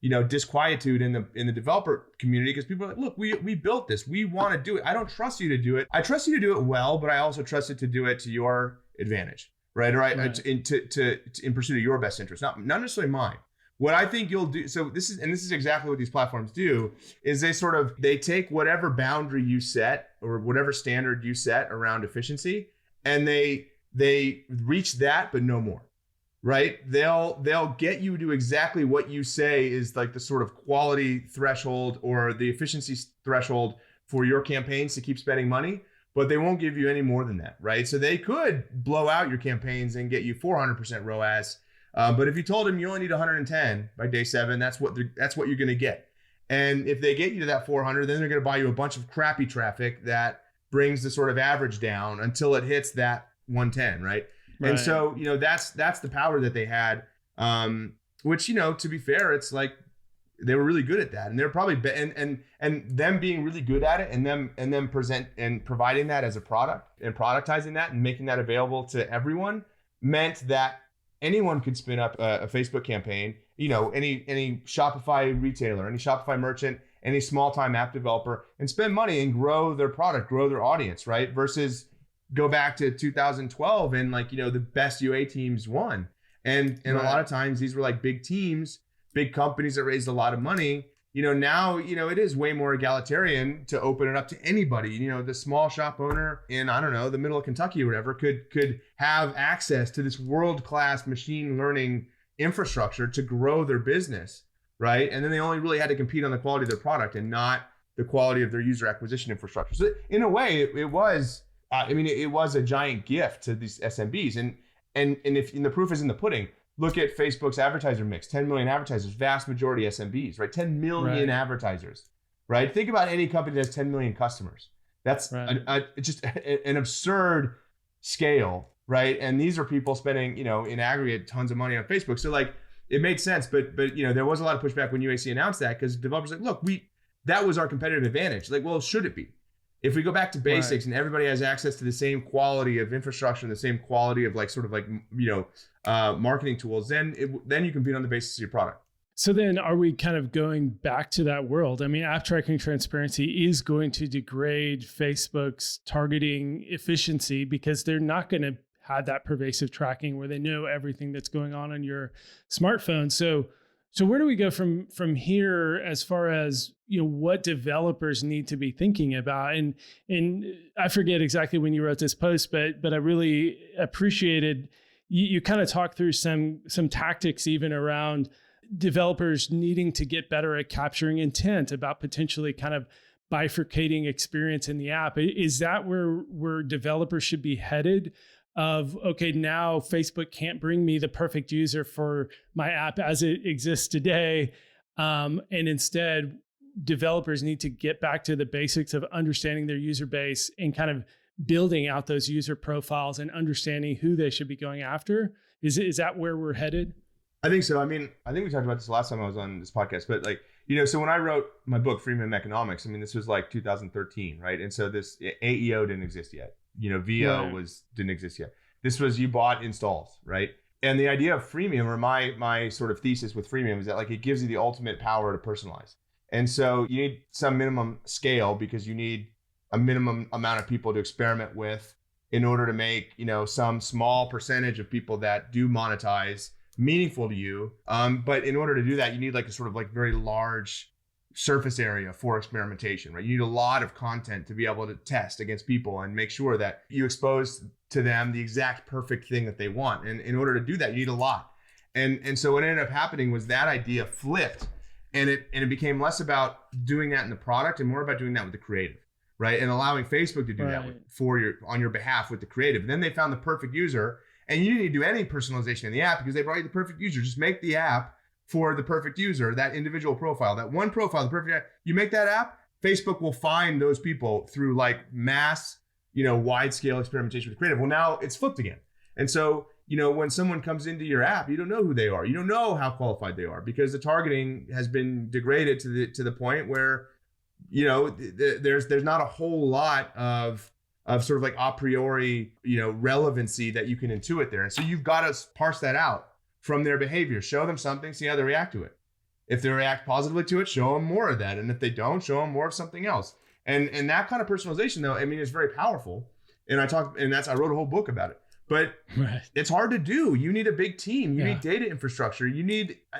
disquietude in the developer community because people are like, look, we built this. We want to do it. I don't trust you to do it. I trust you to do it well, but I also trust it to do it to your advantage, right? Right. In pursuit of your best interest, not necessarily mine. What I think you'll do, so this is exactly what these platforms do, is they take whatever boundary you set or whatever standard you set around efficiency, and they reach that, but no more, right? They'll get you to exactly what you say is like the sort of quality threshold or the efficiency threshold for your campaigns to keep spending money, but they won't give you any more than that, right? So they could blow out your campaigns and get you 400% ROAS. But if you told them you only need 110 by day 7, that's what you're going to get. And if they get you to that 400, then they're going to buy you a bunch of crappy traffic that brings the sort of average down until it hits that 110, right? And so, that's the power that they had, which, to be fair, it's like they were really good at that, and they're probably and them being really good at it, and them present and providing that as a product and productizing that and making that available to everyone meant that anyone could spin up a Facebook campaign, any Shopify retailer, any Shopify merchant, any small time app developer, and spend money and grow their product, grow their audience, right? Versus go back to 2012 and the best UA teams won. And a lot of times these were like big teams, big companies that raised a lot of money. Now, it is way more egalitarian to open it up to anybody. The small shop owner in, I don't know, the middle of Kentucky or whatever could have access to this world-class machine learning infrastructure to grow their business, right? And then they only really had to compete on the quality of their product and not the quality of their user acquisition infrastructure. So in a way, it was a giant gift to these SMBs. And the proof is in the pudding. Look at Facebook's advertiser mix, 10 million advertisers, vast majority SMBs, right? 10 million advertisers, right? Think about any company that has 10 million customers. That's just an absurd scale, right? And these are people spending, in aggregate, tons of money on Facebook. So it made sense, but there was a lot of pushback when UAC announced that because developers like, look, that was our competitive advantage. Like, well, should it be? If we go back to basics and everybody has access to the same quality of infrastructure and the same quality of marketing tools, then you compete on the basis of your product. So then are we kind of going back to that world? I mean, app tracking transparency is going to degrade Facebook's targeting efficiency because they're not going to have that pervasive tracking where they know everything that's going on your smartphone. So where do we go from here as far as, what developers need to be thinking about? And I forget exactly when you wrote this post, but I really appreciated you kind of talked through some tactics even around developers needing to get better at capturing intent, about potentially kind of bifurcating experience in the app. Is that where developers should be headed? Of, okay, now Facebook can't bring me the perfect user for my app as it exists today. And instead, developers need to get back to the basics of understanding their user base and kind of building out those user profiles and understanding who they should be going after. Is that where we're headed? I think so. I mean, I think we talked about this last time I was on this podcast, but like, so when I wrote my book, Freemium Economics, I mean, this was like 2013, right? And so this AEO didn't exist yet. VO didn't exist yet. This was you bought installs, right? And the idea of freemium, or my sort of thesis with freemium, is that like it gives you the ultimate power to personalize. And so you need some minimum scale because you need a minimum amount of people to experiment with in order to make, some small percentage of people that do monetize meaningful to you. But in order to do that, you need like a sort of like very large surface area for experimentation, right? You need a lot of content to be able to test against people and make sure that you expose to them the exact perfect thing that they want. And in order to do that, you need a lot. And so what ended up happening was that idea flipped, and it became less about doing that in the product and more about doing that with the creative, right? And allowing Facebook to do that on your behalf with the creative. And then they found the perfect user. And you didn't need to do any personalization in the app because they brought you the perfect user. Just make the app for the perfect user, that individual profile, that one profile, the perfect app. You make that app, Facebook will find those people through like mass, wide scale experimentation with creative. Well, now it's flipped again. And so, when someone comes into your app, you don't know who they are. You don't know how qualified they are because the targeting has been degraded to the point where, there's not a whole lot of sort of like a priori, relevancy that you can intuit there. And so you've got to parse that out from their behavior, show them something, see how they react to it. If they react positively to it, show them more of that. And if they don't, show them more of something else. And that kind of personalization though, I mean, is very powerful. And I wrote a whole book about it, but It's hard to do. You need a big team. You need data infrastructure.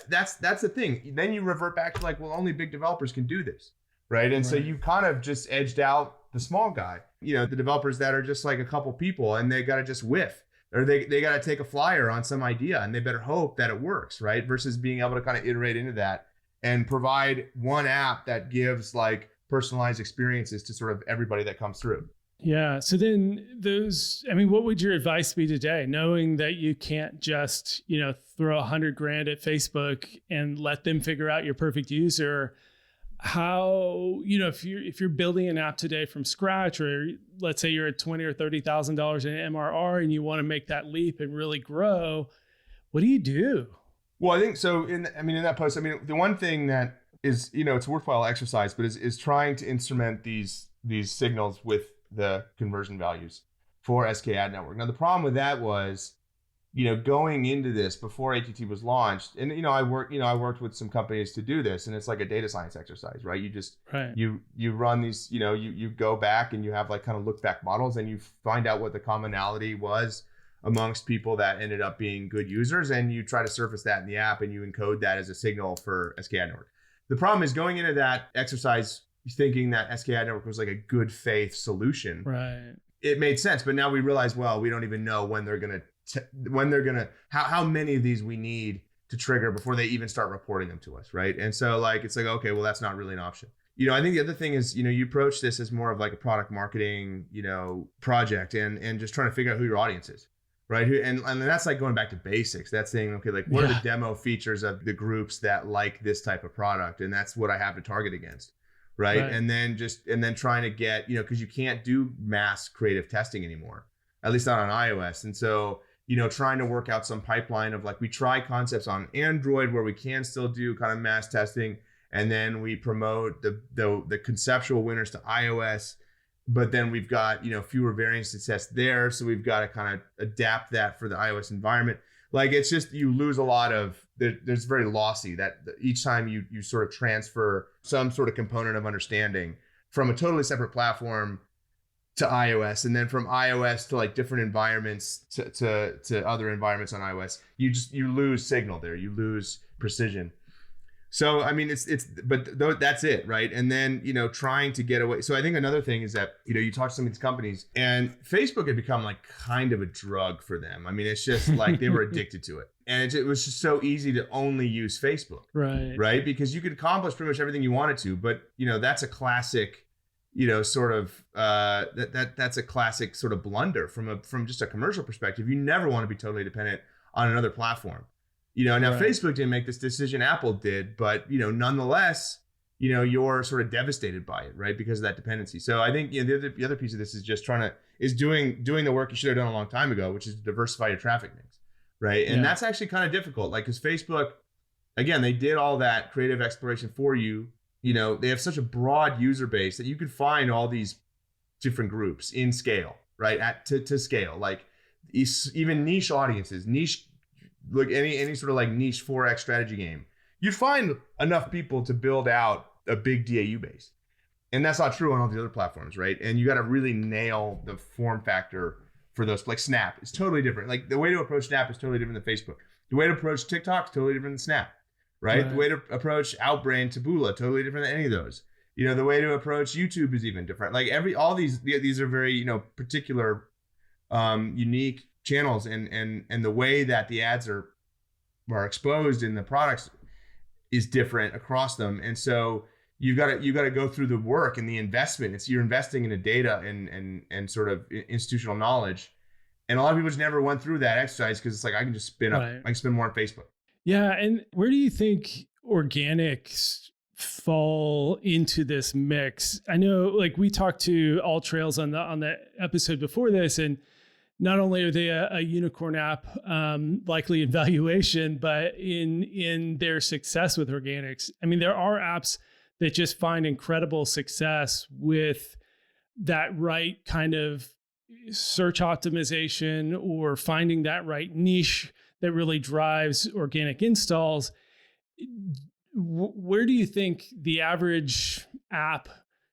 That's the thing. Then you revert back to like, well, only big developers can do this. Right. And so you kind of just edged out the small guy, the developers that are just like a couple people and they got to just whiff, or they got to take a flyer on some idea and they better hope that it works, right? Versus being able to kind of iterate into that and provide one app that gives like personalized experiences to sort of everybody that comes through. Yeah. So then what would your advice be today, knowing that you can't just, throw $100,000 at Facebook and let them figure out your perfect user? How, if you're building an app today from scratch, or let's say you're at $20,000 or $30,000 in MRR and you want to make that leap and really grow, what do you do? Well, I think so. In that post, the one thing that is, it's a worthwhile exercise, but is trying to instrument these signals with the conversion values for SKAdNetwork. Now, the problem with that was, going into this before ATT was launched, and I worked with some companies to do this, and it's like a data science exercise, right? You just you run these, you go back and you have like kind of look back models, and you find out what the commonality was amongst people that ended up being good users, and you try to surface that in the app, and you encode that as a signal for SKAdNetwork. The problem is going into that exercise thinking that SKAdNetwork was like a good faith solution. Right. It made sense, but now we realize, well, we don't even know when they're gonna how many of these we need to trigger before they even start reporting them to us, right? And so like it's like, okay, well, that's not really an option. I think the other thing is, you approach this as more of like a product marketing, project and just trying to figure out who your audience is, right? And that's like going back to basics. That's saying, okay, like what are the demo features of the groups that like this type of product, and that's what I have to target against. Right. And then trying to get, because you can't do mass creative testing anymore, at least not on iOS. And so, trying to work out some pipeline of like, we try concepts on Android where we can still do kind of mass testing. And then we promote the conceptual winners to iOS, but then we've got, fewer variants to test there. So we've got to kind of adapt that for the iOS environment. Like, it's just, you lose a lot of, there's very lossy that each time you sort of transfer some sort of component of understanding from a totally separate platform to iOS, and then from iOS to like different environments to other environments on iOS, you lose signal there, you lose precision. So, but that's it, right? And then, trying to get away. So I think another thing is that, you talk to some of these companies, and Facebook had become like kind of a drug for them. It's just like they were addicted to it. And it was just so easy to only use Facebook, right? Because you could accomplish pretty much everything you wanted to, but, that's a classic, sort of, that's a classic sort of blunder from just a commercial perspective. You never want to be totally dependent on another platform. Now Facebook didn't make this decision, Apple did, but, nonetheless, you're sort of devastated by it, right? Because of that dependency. So I think, the other piece of this is just doing the work you should have done a long time ago, which is to diversify your traffic mix, right? And that's actually kind of difficult. Like, because Facebook, again, they did all that creative exploration for you. You know, they have such a broad user base that you could find all these different groups in scale, right? To scale, like even niche audiences, like any sort of like niche 4X strategy game, you'd find enough people to build out a big DAU base. And that's not true on all the other platforms, right? And you got to really nail the form factor for those. Like Snap is totally different. Like the way to approach Snap is totally different than Facebook. The way to approach TikTok is totally different than Snap, right? The way to approach Outbrain, Taboola, totally different than any of those. You know, the way to approach YouTube is even different. Like all these are very, you know, particular, unique channels, and the way that the ads are exposed in the products is different across them. And so you've got to go through the work and the investment. You're investing in the data and sort of institutional knowledge. And a lot of people just never went through that exercise because it's like, I can just spin up, I can spend more on Facebook. Yeah. And where do you think organics fall into this mix? I know, like, we talked to All Trails on the episode before this, and not only are they a unicorn app, likely in valuation, but in their success with organics. I mean, there are apps that just find incredible success with that right kind of search optimization or finding that right niche that really drives organic installs. Where do you think the average app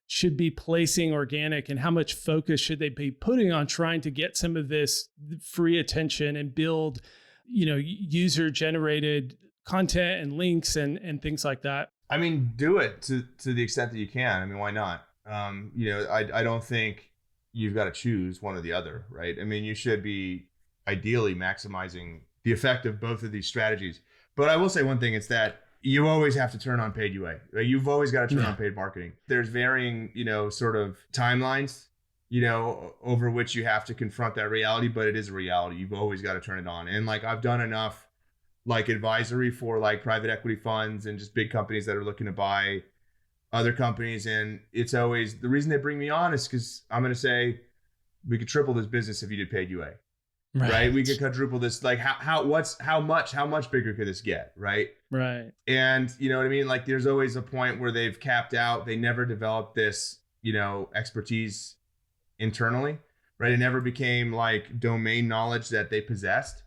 should be placing organic, and how much focus should they be putting on trying to get some of this free attention and build, you know, user generated content and links and things like that? I mean, do it to the extent that you can. I mean, why not? You know, I don't think you've got to choose one or the other, right? I mean, you should be ideally maximizing the effect of both of these strategies. But I will say one thing, it's that you always have to turn on paid UA. Right? You've always got to turn on paid marketing. There's varying, you know, sort of timelines, you know, over which you have to confront that reality, but it is a reality. You've always got to turn it on. And like, I've done enough like advisory for like private equity funds and just big companies that are looking to buy other companies. And it's always, the reason they bring me on is because I'm going to say, we could triple this business if you did paid UA. Right. We could quadruple this. Like how much bigger could this get? Right. And you know what I mean? Like there's always a point where they've capped out. They never developed this, you know, expertise internally, right? It never became like domain knowledge that they possessed.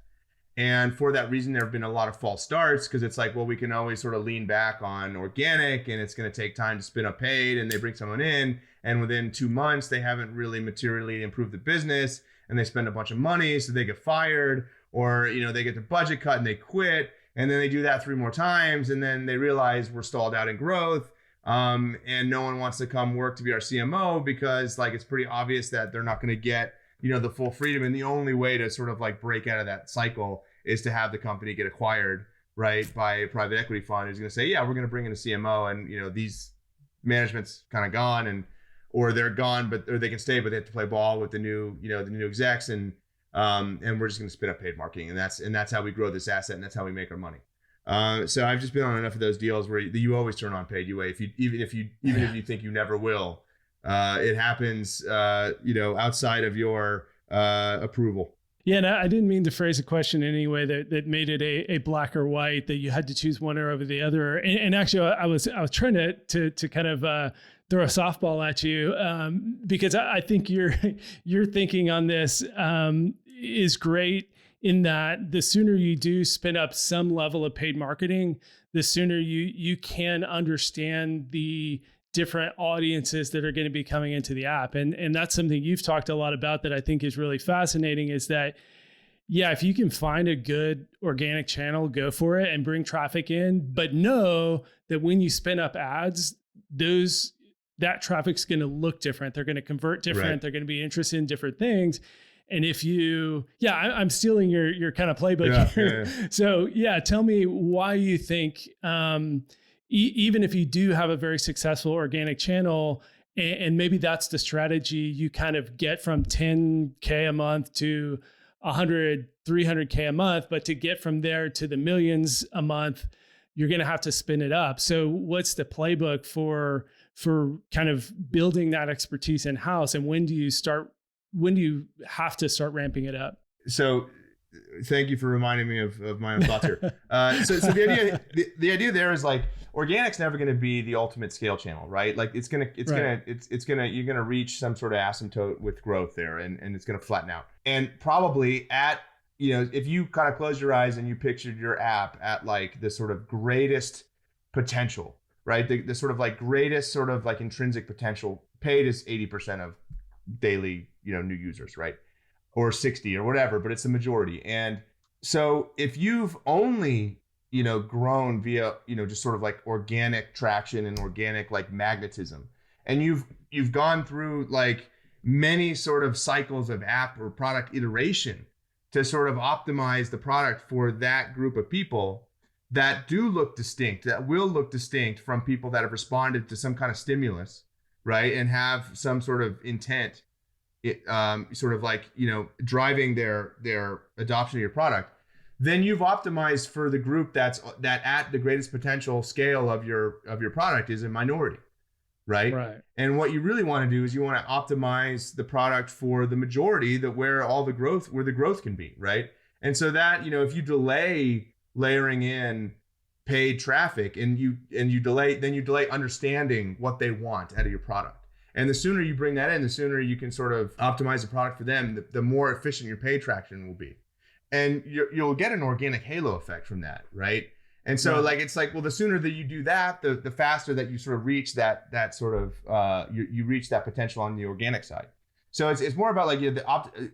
And for that reason, there have been a lot of false starts because it's like, well, we can always sort of lean back on organic and it's going to take time to spin up paid, and they bring someone in and within 2 months, they haven't really materially improved the business. And they spend a bunch of money, so they get fired, or you know, they get their budget cut and they quit, and then they do that 3 more times, and then they realize we're stalled out in growth, and no one wants to come work to be our CMO because like it's pretty obvious that they're not going to get, you know, the full freedom. And the only way to sort of like break out of that cycle is to have the company get acquired, right, by a private equity fund who's going to say, yeah, we're going to bring in a CMO, and you know, these management's kind of gone, and or they're gone, or they can stay, but they have to play ball with the new, you know, the new execs, and we're just going to spin up paid marketing, and that's how we grow this asset, and that's how we make our money. So I've just been on enough of those deals where you always turn on paid UA. Even if you think you never will, it happens, you know, outside of your approval. Yeah, and I didn't mean to phrase a question in any way that made it a black or white, that you had to choose one or over the other. And actually, I was trying to kind of throw a softball at you, because I think your thinking on this is great, in that the sooner you do spin up some level of paid marketing, the sooner you can understand the different audiences that are going to be coming into the app. And that's something you've talked a lot about that I think is really fascinating, is that, yeah, if you can find a good organic channel, go for it and bring traffic in, but know that when you spin up ads, that traffic's going to look different. They're going to convert different. Right. They're going to be interested in different things. And if you, I'm stealing your kind of playbook here. Yeah. So tell me why you think, even if you do have a very successful organic channel, and maybe that's the strategy, you kind of get from 10K a month to 100, 300K a month, but to get from there to the millions a month, you're going to have to spin it up. So what's the playbook for kind of building that expertise in-house, and when do you have to start ramping it up? So Thank you for reminding me of my own thoughts here. So the idea there is like organic's never going to be the ultimate scale channel, right? Like you're going to reach some sort of asymptote with growth there, and it's going to flatten out. And probably if you kind of close your eyes and you pictured your app at like the sort of greatest potential, right? The sort of like greatest sort of like intrinsic potential, paid is 80% of daily, new users, right? Or 60 or whatever, but it's the majority. And so if you've only, grown via, just sort of like organic traction and organic like magnetism, and you've gone through like many sort of cycles of app or product iteration to sort of optimize the product for that group of people that will look distinct from people that have responded to some kind of stimulus, right? And have some sort of intent, sort of like, driving their adoption of your product, then you've optimized for the group that at the greatest potential scale of your product is a minority, right? And what you really want to do is you want to optimize the product for the majority, where the growth can be, right? And so that, if you delay layering in paid traffic and you delay understanding what they want out of your product. And the sooner you bring that in, the sooner you can sort of optimize the product for them, the more efficient your paid traction will be. And you'll get an organic halo effect from that, right? And so it's like, well, the sooner that you do that, the faster that you sort of reach that sort of, you reach that potential on the organic side. So it's more about like, you're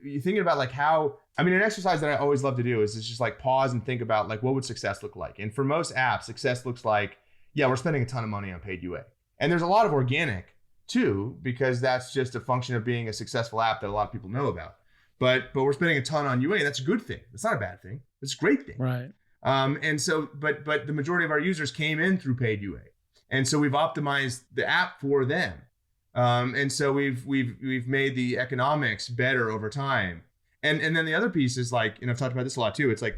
thinking about like how, an exercise that I always love to do is just like pause and think about like, what would success look like? And for most apps, success looks like, we're spending a ton of money on paid UA. And there's a lot of organic too, because that's just a function of being a successful app that a lot of people know about. But we're spending a ton on UA, and that's a good thing. It's not a bad thing. It's a great thing. Right. And so, but the majority of our users came in through paid UA. And so we've optimized the app for them. And so we've made the economics better over time. And then the other piece is like, and I've talked about this a lot too, it's like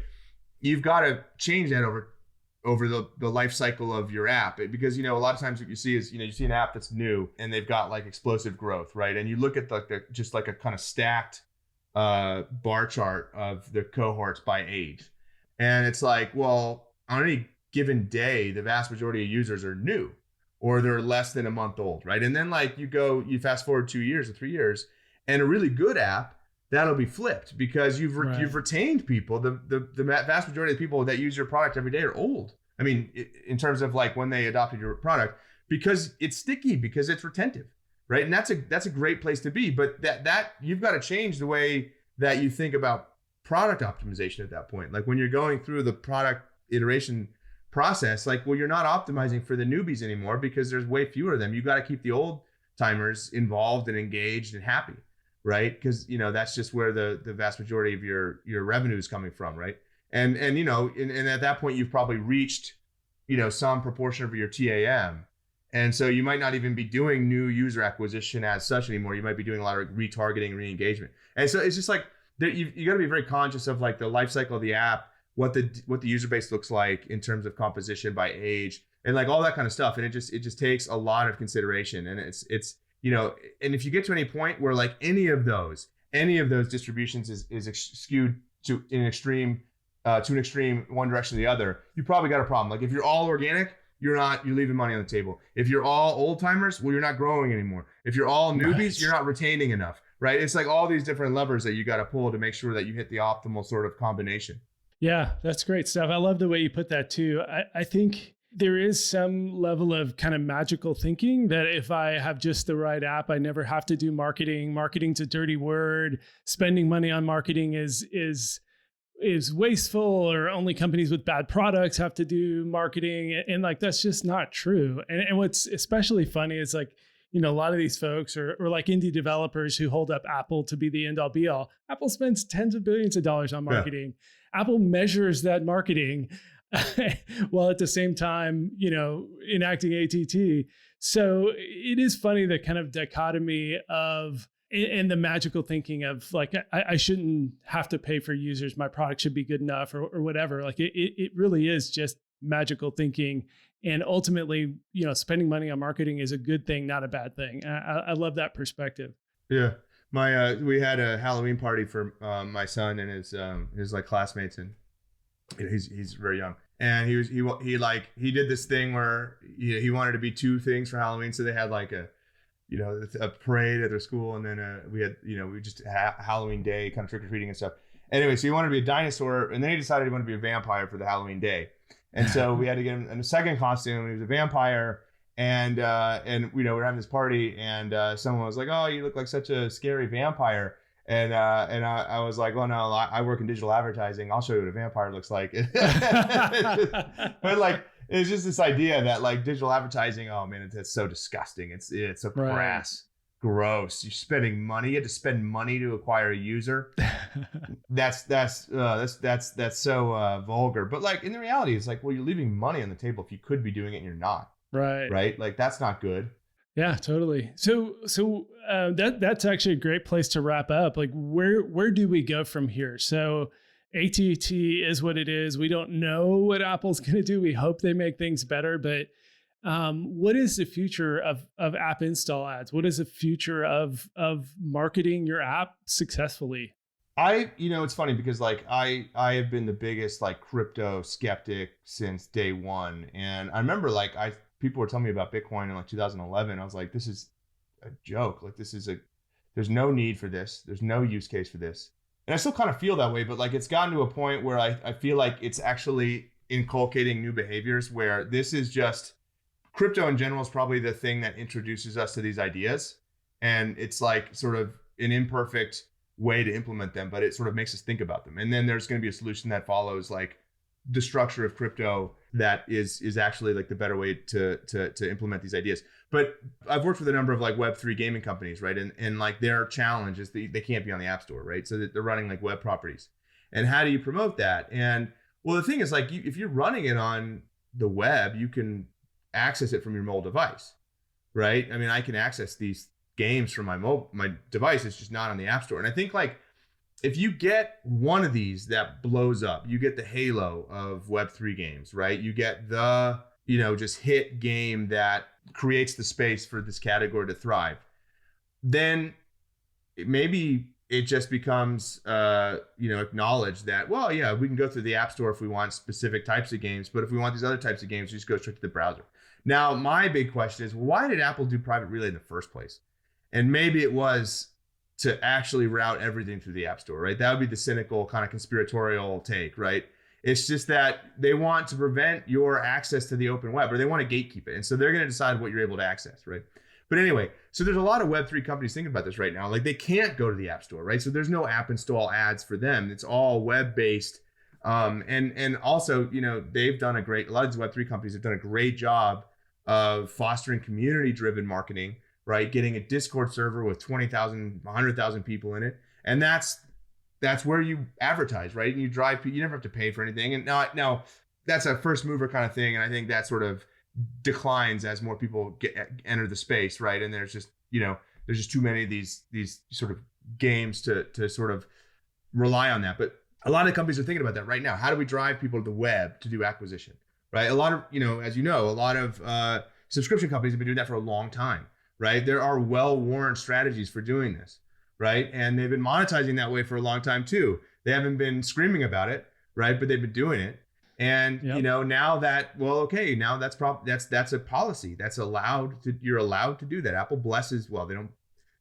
you've got to change that over the life cycle of your app, because a lot of times what you see is you see an app that's new and they've got like explosive growth, right? And you look at just like a kind of stacked bar chart of the cohorts by age, and it's like, well, on any given day the vast majority of users are new or they're less than a month old, right? And then like you fast forward 2 years or 3 years, and a really good app, that'll be flipped because you've retained people. The vast majority of the people that use your product every day are old. In terms of like when they adopted your product, because it's sticky, because it's retentive, right? And that's a great place to be. But that you've got to change the way that you think about product optimization at that point. Like when you're going through the product iteration process, like, well, you're not optimizing for the newbies anymore because there's way fewer of them. You got to keep the old timers involved and engaged and happy, right? Because that's just where the vast majority of your revenue is coming from, right? And at that point you've probably reached some proportion of your TAM, and so you might not even be doing new user acquisition as such anymore. You might be doing a lot of retargeting, re-engagement, and so it's just like you got to be very conscious of like the life cycle of the app, what the user base looks like in terms of composition by age, and like all that kind of stuff. And it just takes a lot of consideration, and it's and if you get to any point where like any of those distributions is skewed to an extreme one direction or the other, you probably got a problem. Like if you're all organic, you're leaving money on the table. If you're all old timers, well, you're not growing anymore. If you're all newbies, you're not retaining enough, right? It's like all these different levers that you got to pull to make sure that you hit the optimal sort of combination. Yeah, that's great stuff. I love the way you put that too. I think there is some level of kind of magical thinking that if I have just the right app, I never have to do marketing. Marketing's a dirty word. Spending money on marketing is wasteful, or only companies with bad products have to do marketing. And like, that's just not true. And what's especially funny is like, a lot of these folks are like indie developers who hold up Apple to be the end all be all. Apple spends tens of billions of dollars on marketing. Yeah. Apple measures that marketing while at the same time, enacting ATT. So it is funny, the kind of dichotomy of, and the magical thinking of like, I shouldn't have to pay for users. My product should be good enough or whatever. Like it really is just magical thinking. And ultimately, spending money on marketing is a good thing, not a bad thing. I love that perspective. Yeah. we had a Halloween party for my son and his like classmates, and he's very young, and he did this thing where he wanted to be two things for Halloween, so they had like a parade at their school, and then we had we just Halloween day kind of trick or treating and stuff. Anyway, so he wanted to be a dinosaur, and then he decided he wanted to be a vampire for the Halloween day, and so we had to get him in a second costume. He was a vampire. And we're having this party, and someone was like, "Oh, you look like such a scary vampire." And I was like, "Well, no, I work in digital advertising. I'll show you what a vampire looks like." But like, it's just this idea that like digital advertising, oh man, it's so disgusting. It's so crass, gross. You're spending money. You have to spend money to acquire a user. That's so vulgar. But like in the reality, it's like, well, you're leaving money on the table if you could be doing it and you're not. Right. Like that's not good. Yeah, totally. So that's actually a great place to wrap up. Like where do we go from here? So ATT is what it is. We don't know what Apple's going to do. We hope they make things better, but what is the future of app install ads? What is the future of marketing your app successfully? It's funny because like I have been the biggest like crypto skeptic since day one. And I remember like people were telling me about Bitcoin in like 2011. I was like, this is a joke. Like there's no need for this. There's no use case for this. And I still kind of feel that way, but like it's gotten to a point where I feel like it's actually inculcating new behaviors where this is just crypto in general is probably the thing that introduces us to these ideas. And it's like sort of an imperfect way to implement them, but it sort of makes us think about them. And then there's going to be a solution that follows like the structure of crypto that is actually like the better way to implement these ideas. But I've worked with a number of like Web3 gaming companies, right? And like their challenge is they can't be on the App Store, right? So that they're running like web properties. And how do you promote that? And well, the thing is like if you're running it on the web, you can access it from your mobile device, right? I mean, I can access these games from my device. It's just not on the App Store. And I think like if you get one of these that blows up, you get the halo of Web3 games, right? You get the, just hit game that creates the space for this category to thrive. Then maybe it just becomes, acknowledged that, well, yeah, we can go through the App Store if we want specific types of games, but if we want these other types of games, we just go straight to the browser. Now, my big question is, why did Apple do Private Relay in the first place? And maybe it was to actually route everything through the App Store, right? That would be the cynical kind of conspiratorial take, right? It's just that they want to prevent your access to the open web, or they want to gatekeep it. And so they're going to decide what you're able to access, right? But anyway, so there's a lot of Web3 companies thinking about this right now. Like they can't go to the App Store, right? So there's no app install ads for them. It's all web-based. And also, they've done a lot of these Web3 companies have done a great job of fostering community-driven marketing, right? Getting a Discord server with 20,000, 100,000 people in it. And that's where you advertise, right? And you never have to pay for anything. And now that's a first mover kind of thing. And I think that sort of declines as more people enter the space, right? And there's just, there's just too many of these sort of games to sort of rely on that. But a lot of companies are thinking about that right now. How do we drive people to the web to do acquisition, right? A lot of, as a lot of subscription companies have been doing that for a long time, right? There are well-worn strategies for doing this, right? And they've been monetizing that way for a long time too. They haven't been screaming about it, right? But they've been doing it. And now that, well, okay, now that's a policy that's allowed to, you're allowed to do that. Apple blesses, well,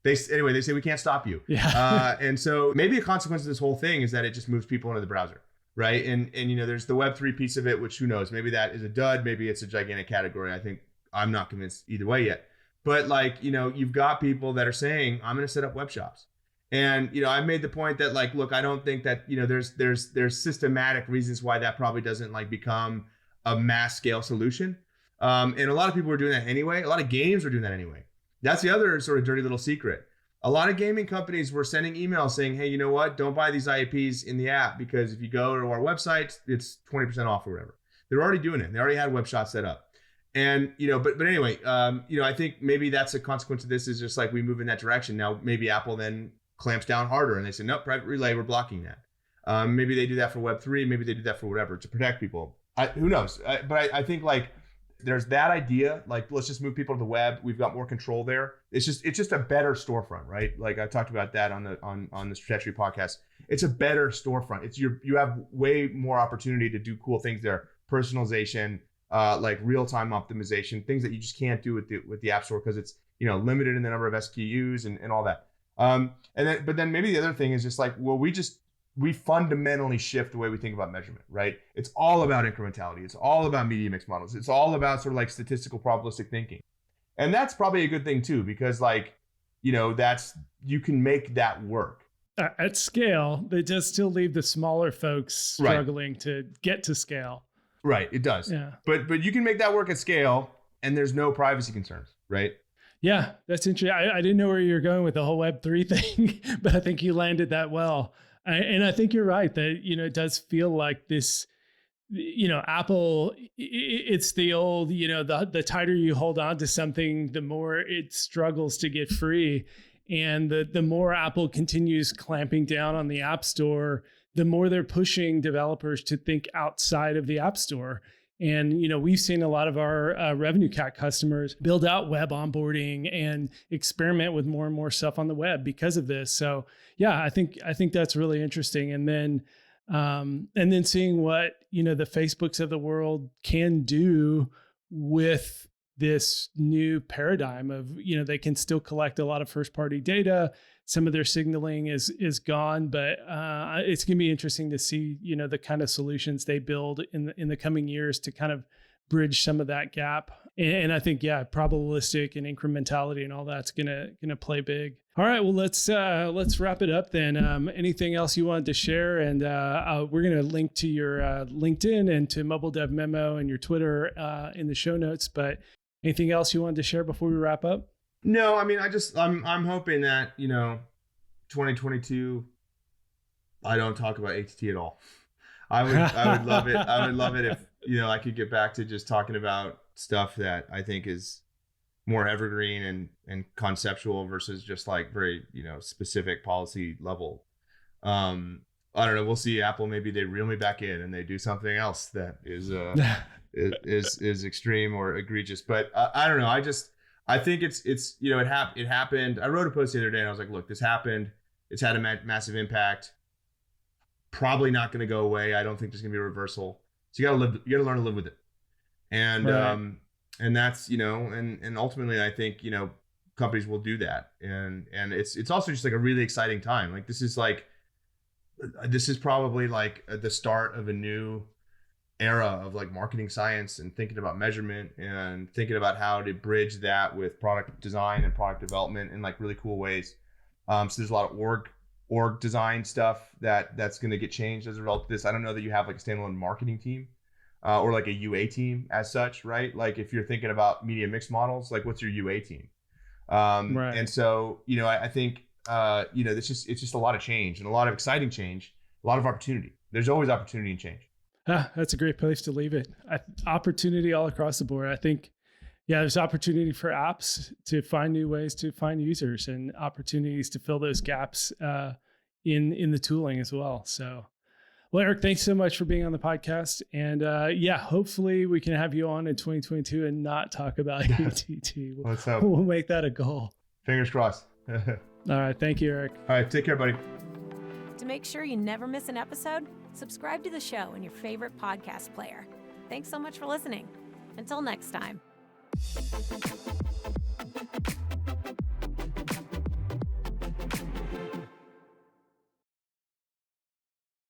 they say we can't stop you. Yeah. And so maybe a consequence of this whole thing is that it just moves people into the browser, right? And there's the Web3 piece of it, which who knows, maybe that is a dud, maybe it's a gigantic category. I'm not convinced either way yet. But you've got people that are saying, I'm going to set up web shops. And, I made the point that look, I don't think that, there's systematic reasons why that probably doesn't become a mass scale solution. And a lot of people are doing that anyway. A lot of games are doing that anyway. That's the other sort of dirty little secret. A lot of gaming companies were sending emails saying, hey, you know what? Don't buy these IAPs in the app because if you go to our website, it's 20% off or whatever. They're already doing it. They already had web shops set up. And, but anyway, I think maybe that's a consequence of this is just we move in that direction. Now, maybe Apple then clamps down harder and they say, nope, private relay, we're blocking that. Maybe they do that for Web3. Maybe they do that for whatever to protect people. Who knows? But I think There's that idea, like, let's just move people to the web. We've got more control there. It's just a better storefront, right? Like I talked about that on the Trajectory podcast. It's a better storefront. It's you have way more opportunity to do cool things there. Personalization, like real-time optimization, things that you just can't do with the App Store because it's, limited in the number of SKUs and all that. But then maybe the other thing is just like, well, we fundamentally shift the way we think about measurement, right? It's all about incrementality. It's all about media mix models. It's all about sort of like statistical probabilistic thinking. And that's probably a good thing too, because like, you can make that work. At scale, they just still leave the smaller folks struggling to get to scale. Right, it does. Yeah. But you can make that work at scale and there's no privacy concerns, right? Yeah, that's interesting. I didn't know where you were going with the whole Web3 thing, but I think you landed that well. And I think you're right that, it does feel like this, Apple, it's the old, the tighter you hold on to something, the more it struggles to get free. And the more Apple continues clamping down on the App Store, the more they're pushing developers to think outside of the App Store. And, we've seen a lot of our RevenueCat customers build out web onboarding and experiment with more and more stuff on the web because of this. So, yeah, I think that's really interesting. And then seeing what, the Facebooks of the world can do with this new paradigm of, they can still collect a lot of first party data. Some of their signaling is gone, but it's going to be interesting to see, the kind of solutions they build in the coming years to kind of bridge some of that gap. And I think, probabilistic and incrementality and all that's gonna play big. All right, well, let's wrap it up then. Anything else you wanted to share? And we're gonna link to your LinkedIn and to Mobile Dev Memo and your Twitter in the show notes. But anything else you wanted to share before we wrap up? No, I mean, I'm hoping that, 2022, I don't talk about ATT at all. I would love it. I would love it if, I could get back to just talking about stuff that I think is more evergreen and conceptual versus just like very, specific policy level. I don't know. We'll see. Apple, maybe they reel me back in and they do something else that is is extreme or egregious. But I don't know. I think it happened. I wrote a post the other day and I was like, look, this happened. It's had a massive impact. Probably not going to go away. I don't think there's going to be a reversal. So you got to learn to live with it. And, right. And that's, and ultimately I think, companies will do that. And it's also just like a really exciting time. Like this is probably like the start of a new era of like marketing science and thinking about measurement and thinking about how to bridge that with product design and product development in like really cool ways. So there's a lot of org design stuff that's going to get changed as a result of this. I don't know that you have like a standalone marketing team or like a UA team as such, right? Like if you're thinking about media mix models, like what's your UA team? Right. And so, I think, it's just a lot of change and a lot of exciting change, a lot of opportunity. There's always opportunity and change. That's a great place to leave it. Opportunity all across the board. I think, there's opportunity for apps to find new ways to find users and opportunities to fill those gaps in the tooling as well. So, well, Eric, thanks so much for being on the podcast. And hopefully we can have you on in 2022 and not talk about ATT. Let's hope. We'll make that a goal. Fingers crossed. All right. Thank you, Eric. All right. Take care, buddy. To make sure you never miss an episode, subscribe to the show in your favorite podcast player. Thanks so much for listening. Until next time.